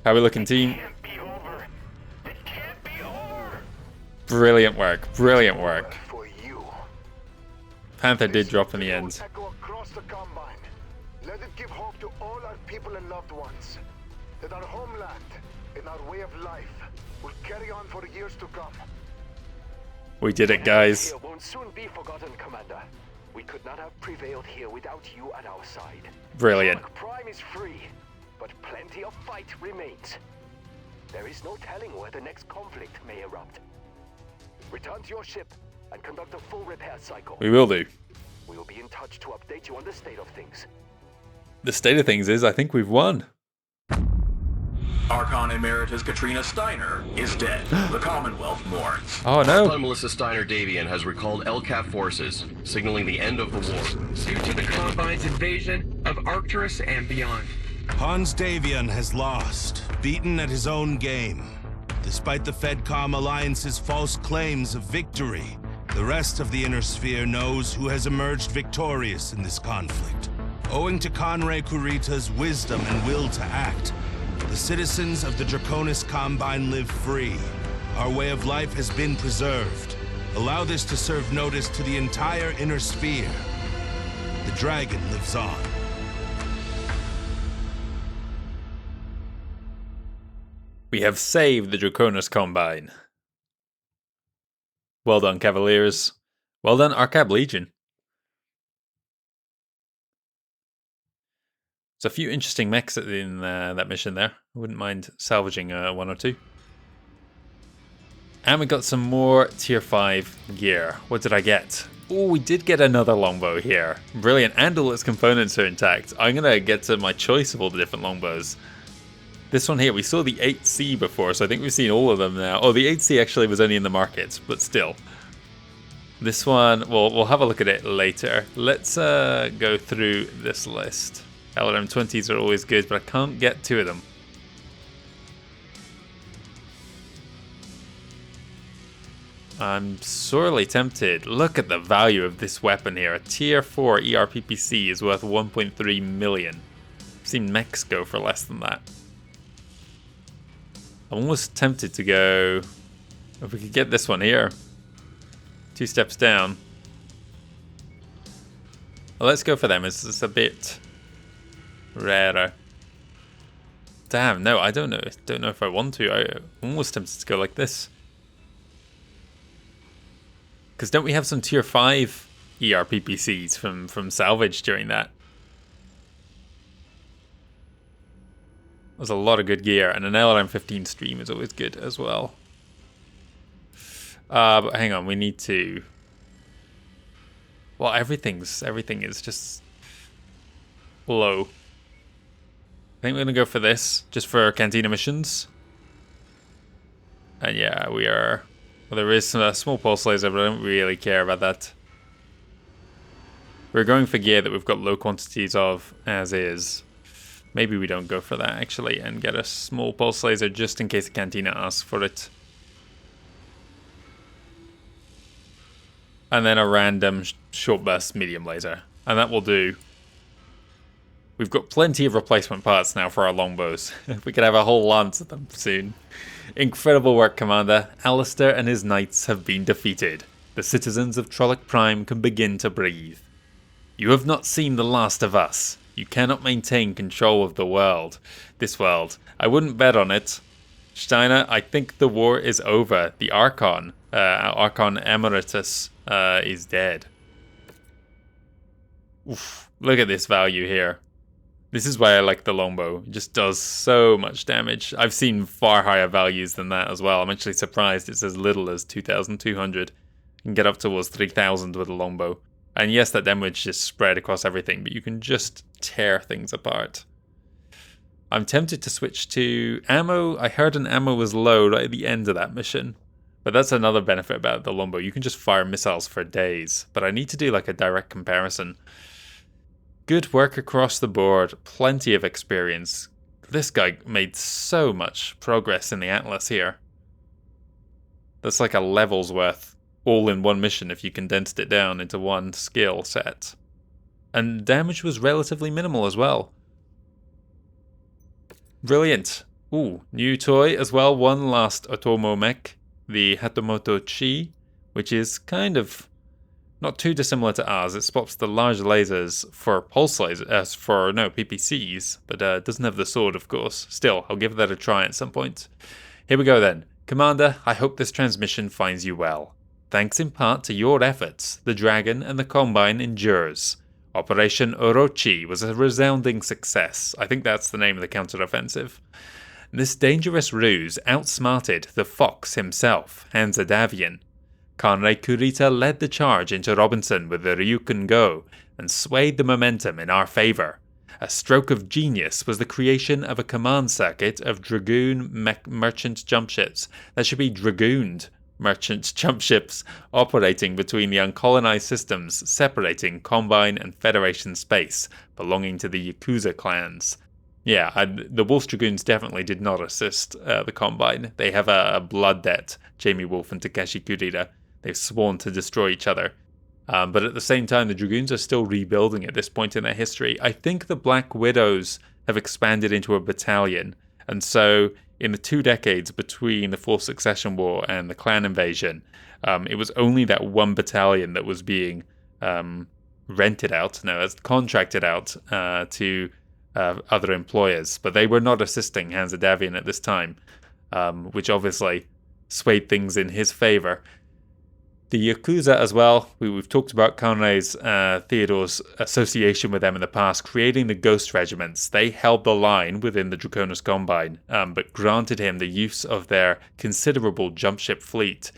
How we looking, team? Can't be over. It can't be over. Brilliant work, brilliant work. For you. Panther did drop in the end. Echo across the Combine. Let it give hope to all our people and loved ones. That our homeland and our way of life will carry on for years to come. We did it, guys. Here won't soon be forgotten, Commander. We could not have prevailed here without you at our side. Brilliant. Shark Prime is free, but plenty of fight remains. There is no telling where the next conflict may erupt. Return to your ship and conduct a full repair cycle. We will do. We will be in touch to update you on the state of things. The state of things is, I think we've won. Archon Emeritus Katrina Steiner is dead. The Commonwealth mourns. Oh no. Archon Melissa Steiner Davian has recalled LCAP forces, signaling the end of the war. Due to the Combine's invasion of Arcturus and beyond. Hans Davian has lost, beaten at his own game. Despite the FedCom Alliance's false claims of victory, the rest of the Inner Sphere knows who has emerged victorious in this conflict. Owing to Conray Kurita's wisdom and will to act, the citizens of the Draconis Combine live free. Our way of life has been preserved. Allow this to serve notice to the entire Inner Sphere. The dragon lives on. We have saved the Draconis Combine. Well done, Cavaliers. Well done, Arcab Legion. There's a few interesting mechs in that mission there. I wouldn't mind salvaging one or two. And we got some more tier 5 gear. What did I get? Oh, we did get another longbow here. Brilliant. And all its components are intact. I'm going to get to my choice of all the different longbows. This one here, we saw the 8C before, so I think we've seen all of them now. Oh, the 8C actually was only in the market, but still. This one, we'll have a look at it later. Let's go through this list. LRM-20s are always good, but I can't get two of them. I'm sorely tempted. Look at the value of this weapon here. A tier 4 ERPPC is worth 1.3 million. seen mechs go for less than that. I'm almost tempted to go... If we could get this one here. 2 steps down. Well, let's go for them. It's a bit rarer. Damn, no, I don't know. Don't know if I want to. I'm almost tempted to go like this. Because don't we have some tier 5 ERPPCs from salvage during that? There's a lot of good gear, and an LRM-15 stream is always good as well. But hang on, we need to... Well, everything is just low. I think we're going to go for this, just for Cantina missions. And yeah, we are... Well, there is a small pulse laser, but I don't really care about that. We're going for gear that we've got low quantities of, as is. Maybe we don't go for that, actually, and get a small pulse laser just in case the Cantina asks for it. And then a random short burst medium laser. And that will do. We've got plenty of replacement parts now for our longbows. We could have a whole lance of them soon. Incredible work, Commander. Alistair and his knights have been defeated. The citizens of Trolloc Prime can begin to breathe. You have not seen the last of us. You cannot maintain control of the world. This world. I wouldn't bet on it. Steiner, I think the war is over. The Archon, Archon Emeritus, is dead. Oof, look at this value here. This is why I like the longbow. It just does so much damage. I've seen far higher values than that as well. I'm actually surprised it's as little as 2,200. You can get up towards 3,000 with a longbow. And yes, that damage is spread across everything, but you can just tear things apart. I'm tempted to switch to ammo. I heard an ammo was low right at the end of that mission. But that's another benefit about the longbow. You can just fire missiles for days. But I need to do like a direct comparison. Good work across the board. Plenty of experience. This guy made so much progress in the Atlas here. That's like a level's worth. All in one mission if you condensed it down into one skill set. And damage was relatively minimal as well. Brilliant. Ooh, new toy as well. One last Otomo mech, the Hatamoto Chi, which is kind of not too dissimilar to ours. It swaps the large lasers for pulse lasers, for PPCs, but doesn't have the sword, of course. Still, I'll give that a try at some point. Here we go then. Commander, I hope this transmission finds you well. Thanks in part to your efforts, the Dragon and the Combine endures. Operation Orochi was a resounding success. I think that's the name of the counter-offensive. This dangerous ruse outsmarted the Fox himself, Hansa Davian. Conrad Kurita led the charge into Robinson with the Ryukun Go and swayed the momentum in our favour. A stroke of genius was the creation of a command circuit of Dragoon merchant jump ships that should be dragooned. Merchant jump ships operating between the uncolonized systems separating Combine and Federation space belonging to the Yakuza clans. Yeah, the Wolf's Dragoons definitely did not assist the Combine. They have a blood debt, Jamie Wolf and Takeshi Kurita. They've sworn to destroy each other. But at the same time, the Dragoons are still rebuilding at this point in their history. I think the Black Widows have expanded into a battalion, and so in the 2 decades between the Fourth Succession War and the clan invasion, it was only that one battalion that was being contracted out to other employers. But they were not assisting Hansa Davian at this time, which obviously swayed things in his favor. The Yakuza as well, we've talked about Conrad's, Theodore's association with them in the past, creating the Ghost Regiments. They held the line within the Draconis Combine, but granted him the use of their considerable jump ship fleet,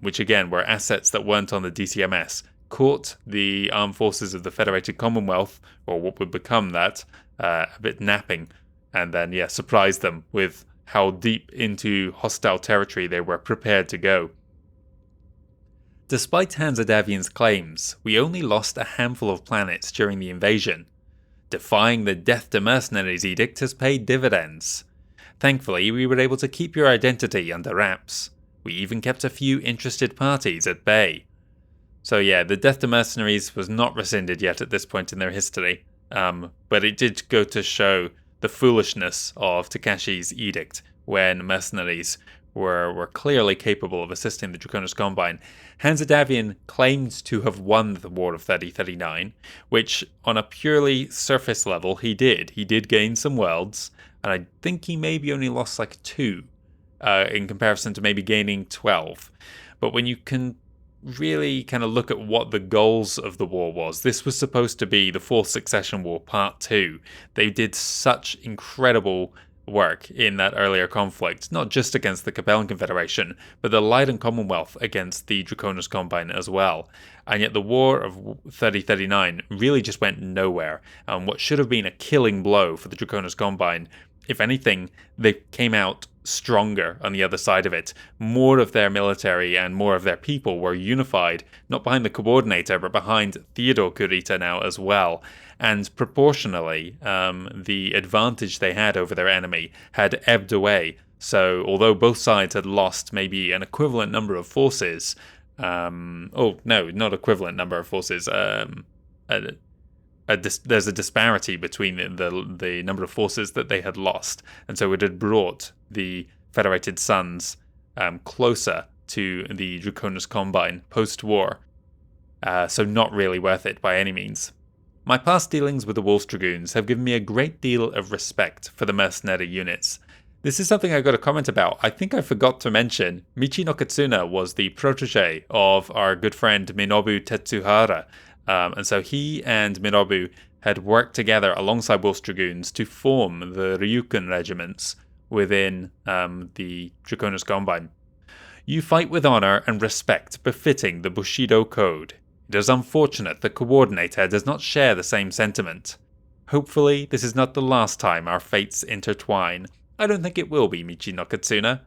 which again were assets that weren't on the DCMS, caught the armed forces of the Federated Commonwealth, or what would become that, a bit napping, and then, surprised them with how deep into hostile territory they were prepared to go. Despite Hansa Davian's claims, we only lost a handful of planets during the invasion. Defying the Death to Mercenaries edict has paid dividends. Thankfully, we were able to keep your identity under wraps. We even kept a few interested parties at bay. So yeah, the Death to Mercenaries was not rescinded yet at this point in their history. But it did go to show the foolishness of Takashi's edict when mercenaries were clearly capable of assisting the Draconis Combine. Hansa Davian claimed to have won the War of 3039, which on a purely surface level he did. He did gain some worlds, and I think he maybe only lost like 2 in comparison to maybe gaining 12. But when you can really kind of look at what the goals of the war was, this was supposed to be the Fourth Succession War Part 2. They did such incredible work in that earlier conflict, not just against the Capellan Confederation, but the Leiden Commonwealth against the Draconis Combine as well. And yet the War of 3039 really just went nowhere. What should have been a killing blow for the Draconis Combine, if anything, they came out stronger on the other side of it. More of their military and more of their people were unified, not behind the Coordinator, but behind Theodore Kurita now as well. And proportionally, the advantage they had over their enemy had ebbed away. So although both sides had lost maybe an equivalent number of forces, not equivalent number of forces, there's a disparity between the number of forces that they had lost, and so it had brought the Federated Sons closer to the Draconis Combine post-war. So not really worth it by any means. My past dealings with the Wolves Dragoons have given me a great deal of respect for the mercenary units. This is something I got a comment about. I think I forgot to mention, Michi no Katsuna was the protege of our good friend Minobu Tetsuhara. And so he and Minobu had worked together alongside Wolves Dragoons to form the Ryukun regiments within the Draconis Combine. You fight with honor and respect befitting the Bushido Code. It is unfortunate the Coordinator does not share the same sentiment. Hopefully, this is not the last time our fates intertwine. I don't think it will be, Michi no Katsuna.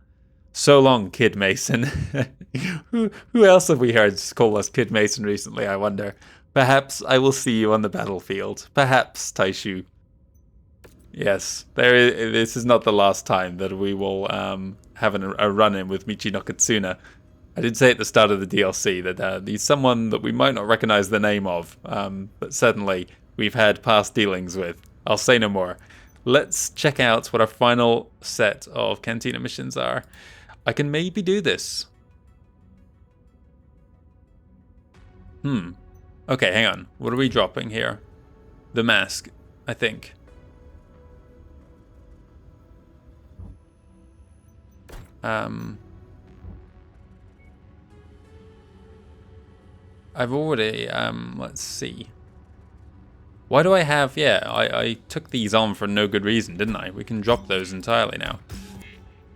So long, Kid Mason. Who else have we heard call us Kid Mason recently, I wonder? Perhaps I will see you on the battlefield. Perhaps, Taishu. Yes, this is not the last time that we will have a run-in with Michi no Katsuna. I did say at the start of the DLC that he's someone that we might not recognize the name of, but certainly we've had past dealings with. I'll say no more. Let's check out what our final set of Cantina missions are. I can maybe do this. Okay, hang on. What are we dropping here? The mask, I think. I've already, let's see. Why do I have, I took these on for no good reason, didn't I? We can drop those entirely now.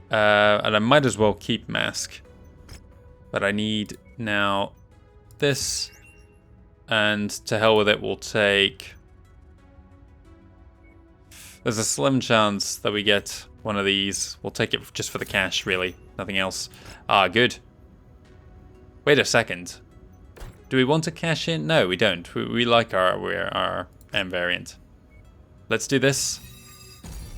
And I might as well keep mask. But I need now this, and to hell with it, we'll take... There's a slim chance that we get one of these. We'll take it just for the cash, really. Nothing else. Ah, good. Wait a second. Do we want to cash in? No, we don't. We like our M variant. Let's do this.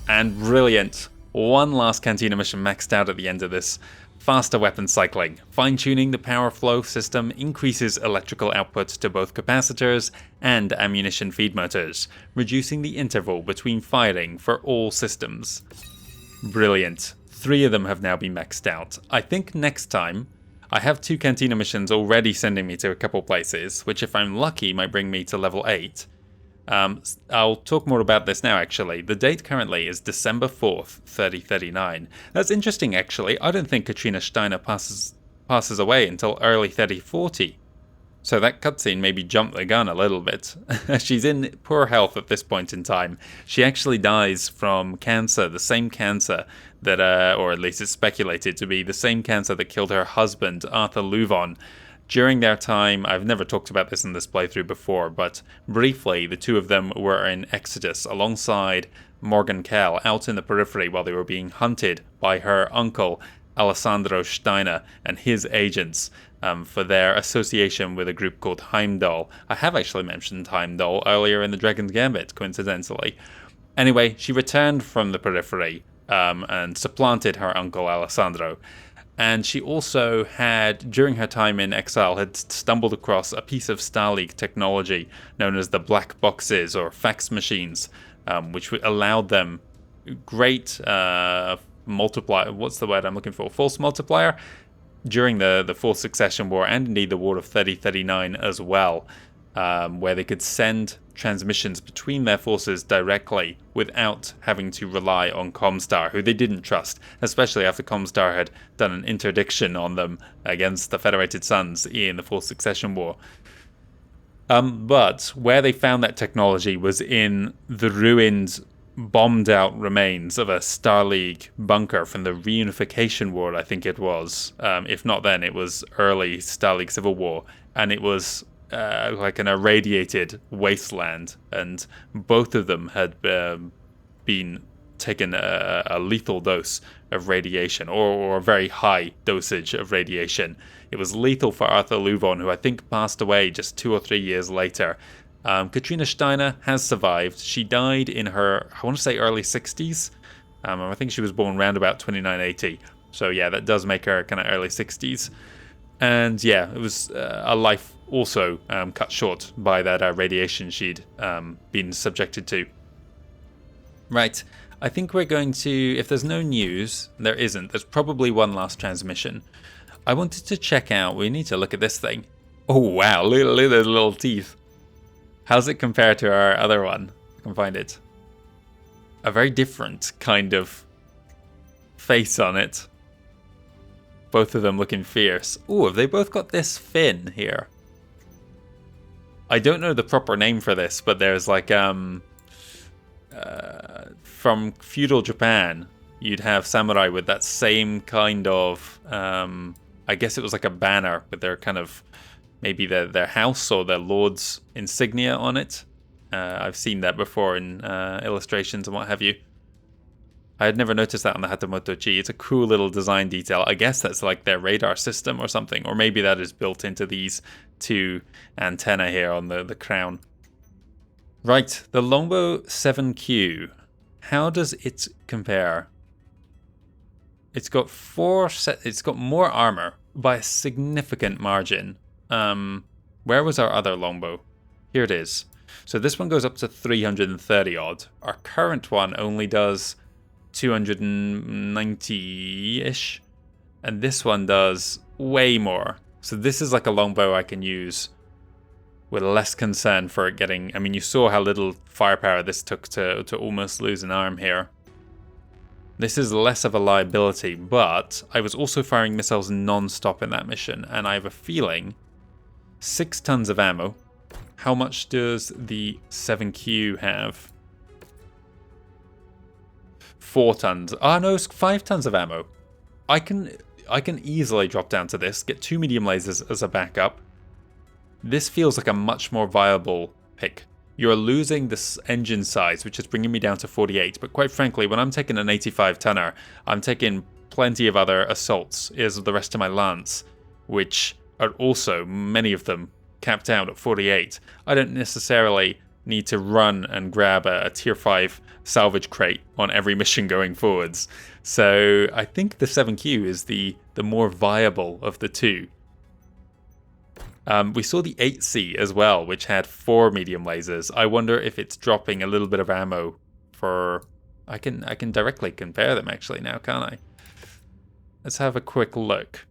And brilliant. One last Cantina mission maxed out at the end of this. Faster weapon cycling. Fine-tuning the power flow system increases electrical output to both capacitors and ammunition feed motors, reducing the interval between firing for all systems. Brilliant. 3 of them have now been maxed out. I think next time, I have 2 Cantina missions already sending me to a couple places, which if I'm lucky might bring me to level 8. I'll talk more about this now, actually. The date currently is December 4th, 3039. That's interesting, actually. I don't think Katrina Steiner passes away until early 3040. So that cutscene maybe jumped the gun a little bit. She's in poor health at this point in time. She actually dies from cancer, the same cancer that, or at least it's speculated to be, the same cancer that killed her husband, Arthur Luvon. During their time, I've never talked about this in this playthrough before, but briefly, the 2 of them were in Exodus alongside Morgan Kell out in the periphery while they were being hunted by her uncle, Alessandro Steiner, and his agents for their association with a group called Heimdall. I have actually mentioned Heimdall earlier in the Dragon's Gambit, coincidentally. Anyway, she returned from the periphery and supplanted her uncle Alessandro. And she also had, during her time in exile, had stumbled across a piece of Starleague technology known as the black boxes or fax machines, which allowed them great multiplier. What's the word I'm looking for? Force multiplier during the Fourth Succession War, and indeed the War of 3039 as well, where they could send transmissions between their forces directly without having to rely on Comstar, who they didn't trust, especially after Comstar had done an interdiction on them against the Federated Suns in the Fourth Succession War. But where they found that technology was in the ruined, bombed out remains of a Starleague bunker from the Reunification War, I think it was. If not then, it was early Starleague Civil War, and it was like an irradiated wasteland, and both of them had been taken a lethal dose of radiation, or a very high dosage of radiation. It was lethal for Arthur Luvon, who I think passed away just 2 or 3 years later. Katrina Steiner has survived. She died in her, I want to say, early 60s. I think she was born around about 2980. So yeah, that does make her kind of early 60s. And yeah, it was a life also cut short by that radiation she'd been subjected to. Right, I think we're going to, if there's no news, there isn't. There's probably one last transmission. I wanted to check out, we need to look at this thing. Oh wow, look at those little teeth. How's it compare to our other one? I can find it. A very different kind of face on it. Both of them looking fierce. Ooh, have they both got this fin here? I don't know the proper name for this, but there's like, from feudal Japan, you'd have samurai with that same kind of, I guess it was like a banner with their kind of, maybe their house or their lord's insignia on it. I've seen that before in illustrations and what have you. I had never noticed that on the Hatamoto Chi. It's a cool little design detail. I guess that's like their radar system or something. Or maybe that is built into these two antennae here on the crown. Right, the Longbow 7Q. How does it compare? It's got it's got more armor by a significant margin. Where was our other longbow? Here it is. So this one goes up to 330 odd. Our current one only does 290-ish. And this one does way more. So this is like a longbow I can use with less concern for it getting... I mean, you saw how little firepower this took to almost lose an arm here. This is less of a liability, but I was also firing missiles non-stop in that mission, and I have a feeling 6 tons of ammo. How much does the 7Q have? 4 tons. Ah, no, it's 5 tons of ammo. I can easily drop down to this, get 2 medium lasers as a backup. This feels like a much more viable pick. You're losing this engine size, which is bringing me down to 48. But quite frankly, when I'm taking an 85 tonner, I'm taking plenty of other assaults as the rest of my lance, which are also, many of them, capped out at 48. I don't necessarily need to run and grab a tier 5 salvage crate on every mission going forwards. So I think the 7Q is the more viable of the two. We saw the 8C as well, which had 4 medium lasers. I wonder if it's dropping a little bit of ammo for... I can directly compare them actually now, can't I? Let's have a quick look.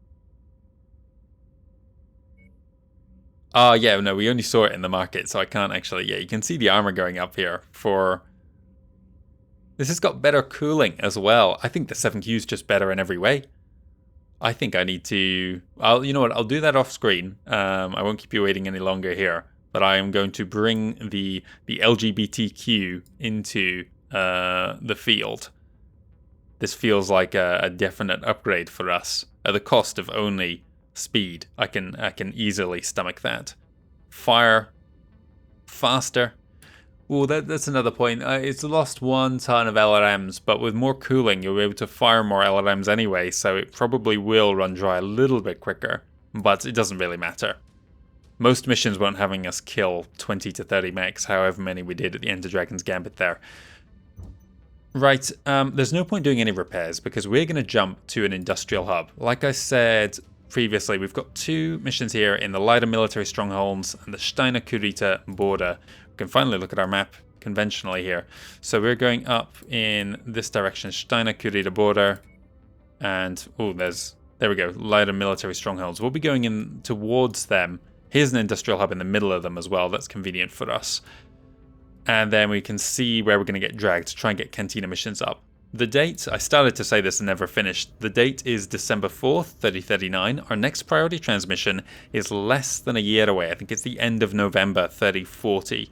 Oh, yeah, no, we only saw it in the market, so I can't actually... Yeah, you can see the armor going up here for... This has got better cooling as well. I think the 7Q is just better in every way. I think I need to... you know what, I'll do that off screen. I won't keep you waiting any longer here. But I am going to bring the LGBTQ into the field. This feels like a definite upgrade for us. At the cost of only speed, I can easily stomach that. Fire faster. Ooh, that's another point. It's lost 1 ton of LRMs, but with more cooling, you'll be able to fire more LRMs anyway, so it probably will run dry a little bit quicker, but it doesn't really matter. Most missions weren't having us kill 20 to 30 mechs, however many we did at the end of Dragon's Gambit there. Right, there's no point doing any repairs because we're going to jump to an industrial hub. Like I said previously, we've got 2 missions here in the lighter military strongholds and the Steiner Kurita border. We can finally look at our map conventionally here. So we're going up in this direction, Steiner Kurita border, and there we go, lighter military strongholds. We'll be going in towards them. Here's an industrial hub in the middle of them as well. That's convenient for us. And then we can see where we're going to get dragged to try and get Cantina missions up. The date, I started to say this and never finished. The date is December 4th, 3039. Our next priority transmission is less than a year away. I think it's the end of November, 3040.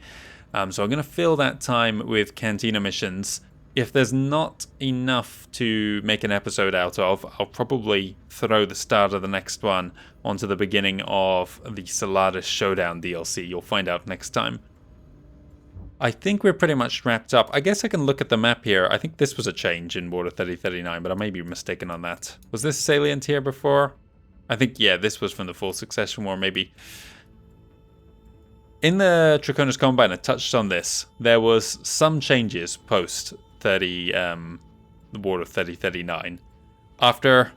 So I'm going to fill that time with Cantina missions. If there's not enough to make an episode out of, I'll probably throw the start of the next one onto the beginning of the Solaris Showdown DLC. You'll find out next time. I think we're pretty much wrapped up. I guess I can look at the map here. I think this was a change in Border 3039, but I may be mistaken on that. Was this salient here before? I think, yeah, this was from the Full Succession War, maybe. In the Draconis Combine, I touched on this. There was some changes post the War of 3039. After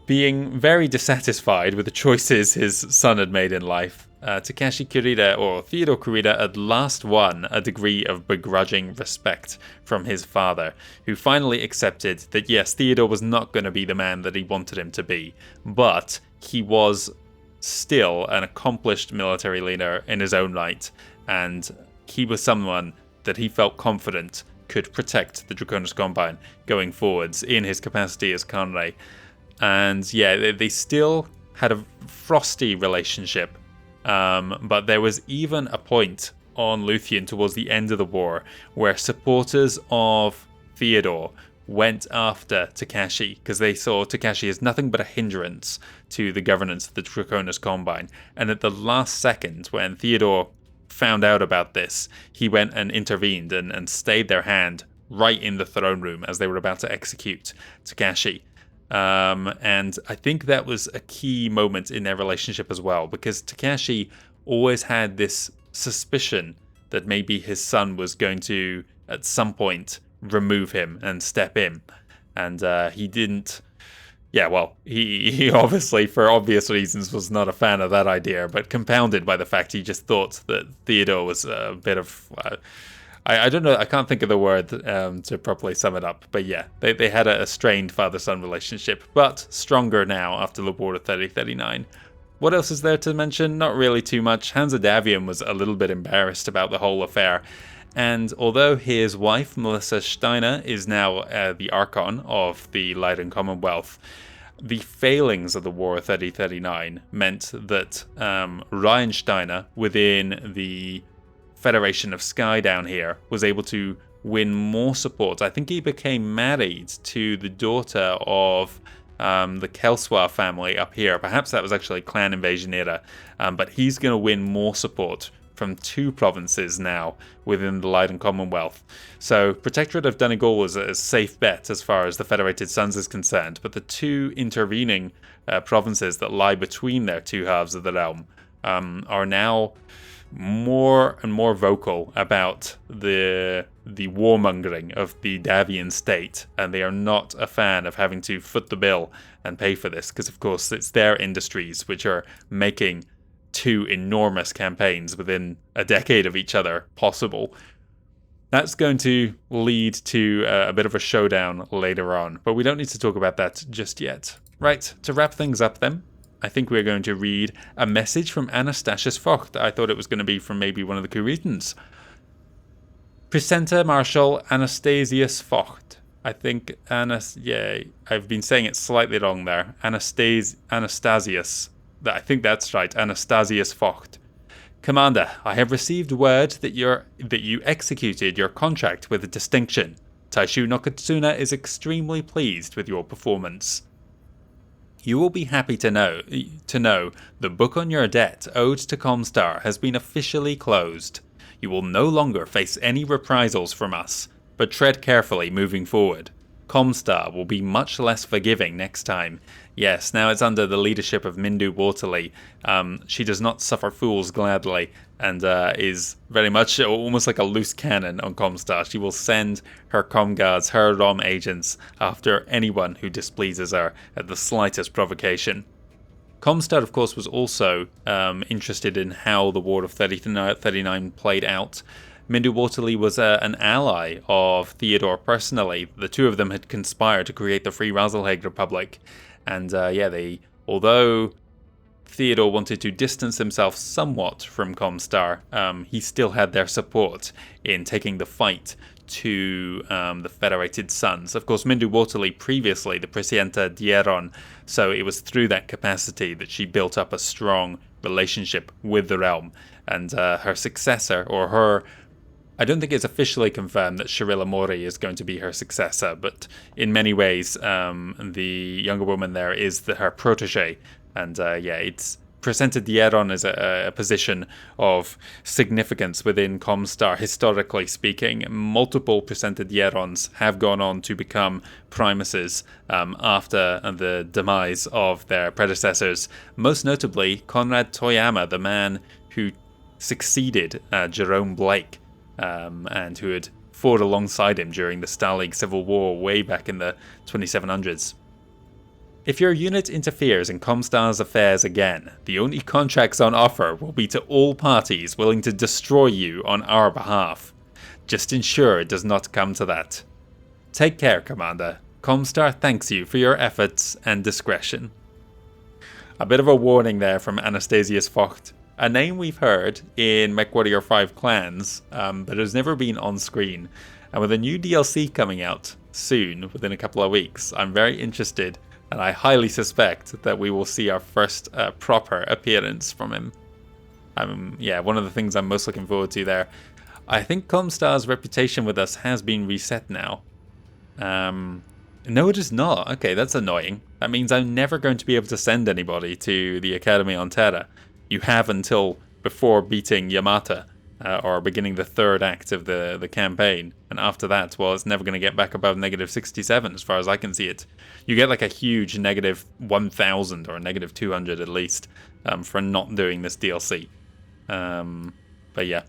being very dissatisfied with the choices his son had made in life, Takeshi Kurita, or Theodore Kurita, at last won a degree of begrudging respect from his father, who finally accepted that yes, Theodore was not going to be the man that he wanted him to be, but he was still an accomplished military leader in his own right, and he was someone that he felt confident could protect the Draconis Combine going forwards in his capacity as Conrad. And yeah, they still had a frosty relationship, but there was even a point on Luthien towards the end of the war where supporters of Theodore went after Takeshi because they saw Takeshi as nothing but a hindrance to the governance of the Draconis Combine. And at the last second, when Theodore found out about this, he went and intervened and stayed their hand right in the throne room as they were about to execute Takeshi. And I think that was a key moment in their relationship as well, because Takeshi always had this suspicion that maybe his son was going to, at some point, remove him and step in. And he didn't. Yeah, well, he obviously, for obvious reasons, was not a fan of that idea, but compounded by the fact he just thought that Theodore was a bit of... I don't know, I can't think of the word to properly sum it up, but yeah, they had a strained father-son relationship, but stronger now after the War of 3039. What else is there to mention? Not really too much. Hansa Davian was a little bit embarrassed about the whole affair, and although his wife, Melissa Steiner, is now the Archon of the Leiden Commonwealth, the failings of the War of 3039 meant that Ryan Steiner, within the Federation of Sky down here, was able to win more support. I think he became married to the daughter of the Kelswa family up here. Perhaps that was actually clan invasion era, but he's going to win more support from 2 provinces now within the Leiden Commonwealth. So Protectorate of Donegal was a safe bet as far as the Federated Sons is concerned, but the 2 intervening provinces that lie between their 2 halves of the realm are now more and more vocal about the warmongering of the Davian state, and they are not a fan of having to foot the bill and pay for this, because of course it's their industries which are making 2 enormous campaigns within a decade of each other possible. That's going to lead to a bit of a showdown later on, but we don't need to talk about that just yet. Right, to wrap things up then, I think we're going to read a message from Anastasius Vogt. I thought it was going to be from maybe one of the Kuritans. Presenter Marshal Anastasius Vogt. I think I've been saying it slightly wrong there. Anastasius. I think that's right. Anastasius Vogt. Commander, I have received word that you executed your contract with distinction. Taishu no Katsuna is extremely pleased with your performance. You will be happy to know the book on your debt owed to Comstar has been officially closed. You will no longer face any reprisals from us, but tread carefully moving forward. Comstar will be much less forgiving next time. Yes, now it's under the leadership of Mindu Waterly. She does not suffer fools gladly, and is very much almost like a loose cannon on Comstar. She will send her comguards, her ROM agents, after anyone who displeases her at the slightest provocation. Comstar, of course, was also interested in how the War of 39 played out. Mindu Waterly was an ally of Theodore personally. The two of them had conspired to create the Free Razelhague Republic. And although Theodore wanted to distance himself somewhat from Comstar, he still had their support in taking the fight to the Federated Suns. Of course, Mindu Waterly previously the Presidenta Dieron, so it was through that capacity that she built up a strong relationship with the realm. And her successor, or her... I don't think it's officially confirmed that Shirilla Mori is going to be her successor, but in many ways, the younger woman there is her protege. And it's presented Dieron as a position of significance within Comstar, historically speaking. Multiple presented Dierons have gone on to become primuses after the demise of their predecessors. Most notably, Conrad Toyama, the man who succeeded Jerome Blake, and who had fought alongside him during the Stalag Civil War way back in the 2700s. If your unit interferes in Comstar's affairs again, the only contracts on offer will be to all parties willing to destroy you on our behalf. Just ensure it does not come to that. Take care, Commander. Comstar thanks you for your efforts and discretion. A bit of a warning there from Anastasius Vogt. A name we've heard in MechWarrior 5 Clans, but has never been on screen. And with a new DLC coming out soon, within a couple of weeks, I'm very interested, and I highly suspect that we will see our first proper appearance from him. One of the things I'm most looking forward to there. I think Comstar's reputation with us has been reset now. No, it is not. Okay, that's annoying. That means I'm never going to be able to send anybody to the Academy on Terra. You have until before beating Yamata, or beginning the third act of the campaign. And after that, well, it's never going to get back above negative 67 as far as I can see it. You get like a huge negative 1000 or negative 200 at least for not doing this DLC. But yeah.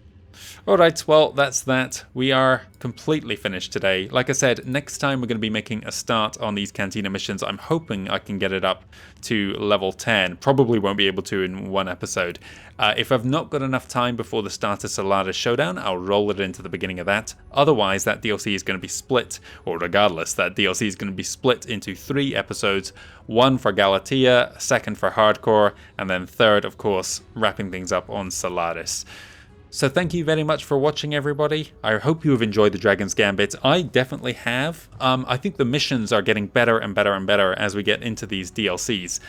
Alright, well, that's that. We are completely finished today. Like I said, next time we're going to be making a start on these Cantina missions. I'm hoping I can get it up to level 10. Probably won't be able to in one episode. If I've not got enough time before the start of Solaris Showdown, I'll roll it into the beginning of that. Otherwise, that DLC is going to be split, or regardless, that DLC is going to be split into 3 episodes. One for Galatea, second for Hardcore, and then third, of course, wrapping things up on Solaris. So thank you very much for watching, everybody. I hope you have enjoyed the Dragon's Gambit. I definitely have. I think the missions are getting better and better and better as we get into these DLCs.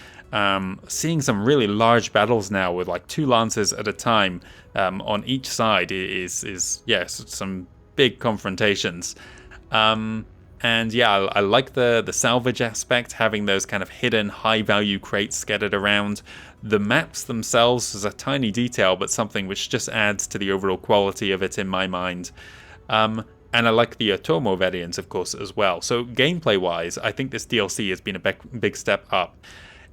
Seeing some really large battles now with like 2 lances at a time on each side is some big confrontations. And yeah, I like the salvage aspect, having those kind of hidden high-value crates scattered around. The maps themselves is a tiny detail, but something which just adds to the overall quality of it in my mind. And I like the Otomo variants, of course, as well. So gameplay-wise, I think this DLC has been a big step up.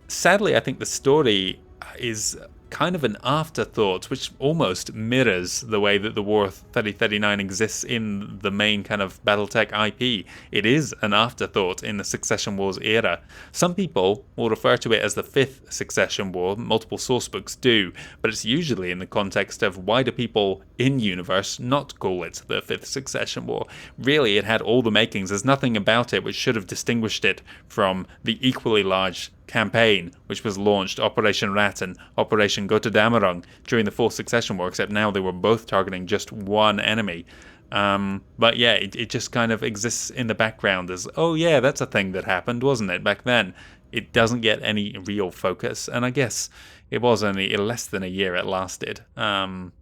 Sadly, I think the story is kind of an afterthought, which almost mirrors the way that the War of 3039 exists in the main kind of Battletech IP. It is an afterthought in the Succession Wars era. Some people will refer to it as the 5th Succession War, multiple sourcebooks do, but it's usually in the context of why do people in-universe not call it the 5th Succession War. Really, it had all the makings. There's nothing about it which should have distinguished it from the equally large campaign which was launched, Operation Rat and Operation Gotodamarung, during the 4th Succession War, except now they were both targeting just one enemy. But yeah, it just kind of exists in the background as, oh yeah, that's a thing that happened, wasn't it, back then? It doesn't get any real focus, and I guess it was only less than a year it lasted. But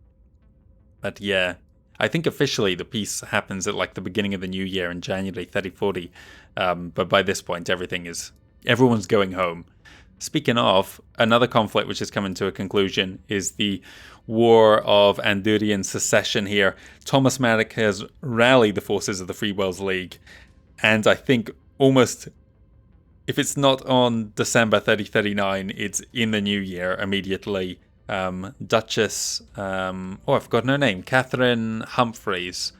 yeah, I think officially the peace happens at like the beginning of the new year in January 3040, but by this point everyone's going home. Speaking of, another conflict which is coming to a conclusion is the War of Andurian Secession here. Thomas Marek has rallied the forces of the Free Worlds League, and I think almost, if it's not on December 3039, it's in the new year immediately. Duchess, I forgot her name, Catherine Humphreys,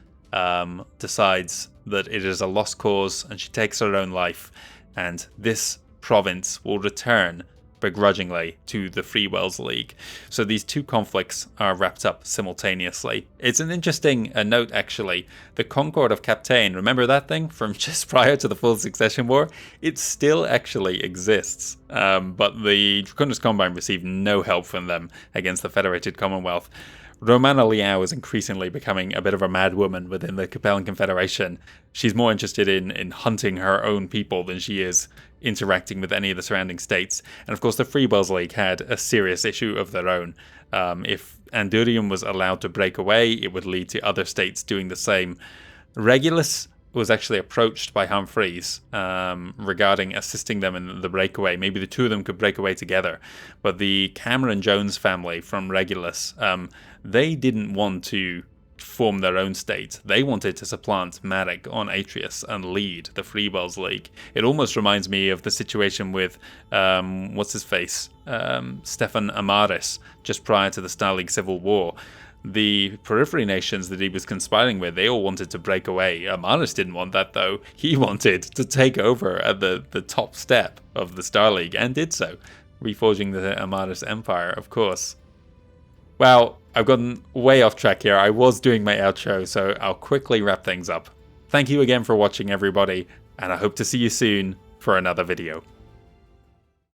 decides that it is a lost cause and she takes her own life, and this province will return begrudgingly to the Free Wells League. So these two conflicts are wrapped up simultaneously. It's an interesting note, actually. The Concord of Captain, remember that thing from just prior to the Full Succession War? It still actually exists, but the Draconis Combine received no help from them against the Federated Commonwealth. Romana Liao is increasingly becoming a bit of a mad woman within the Capellan Confederation. She's more interested in hunting her own people than she is interacting with any of the surrounding states. And of course, the Free Wells League had a serious issue of their own. If Andurium was allowed to break away, it would lead to other states doing the same. Regulus was actually approached by Humphreys regarding assisting them in the breakaway. Maybe the two of them could break away together. But the Cameron Jones family from Regulus, they didn't want to form their own state. They wanted to supplant Marek on Atreus and lead the Free Wells League. It almost reminds me of the situation with, what's-his-face, Stefan Amaris, just prior to the Star League Civil War. The periphery nations that he was conspiring with, they all wanted to break away. Amaris didn't want that, though. He wanted to take over at the top step of the Star League, and did so, reforging the Amaris Empire, of course. Wow, I've gotten way off track here. I was doing my outro, so I'll quickly wrap things up. Thank you again for watching, everybody, and I hope to see you soon for another video.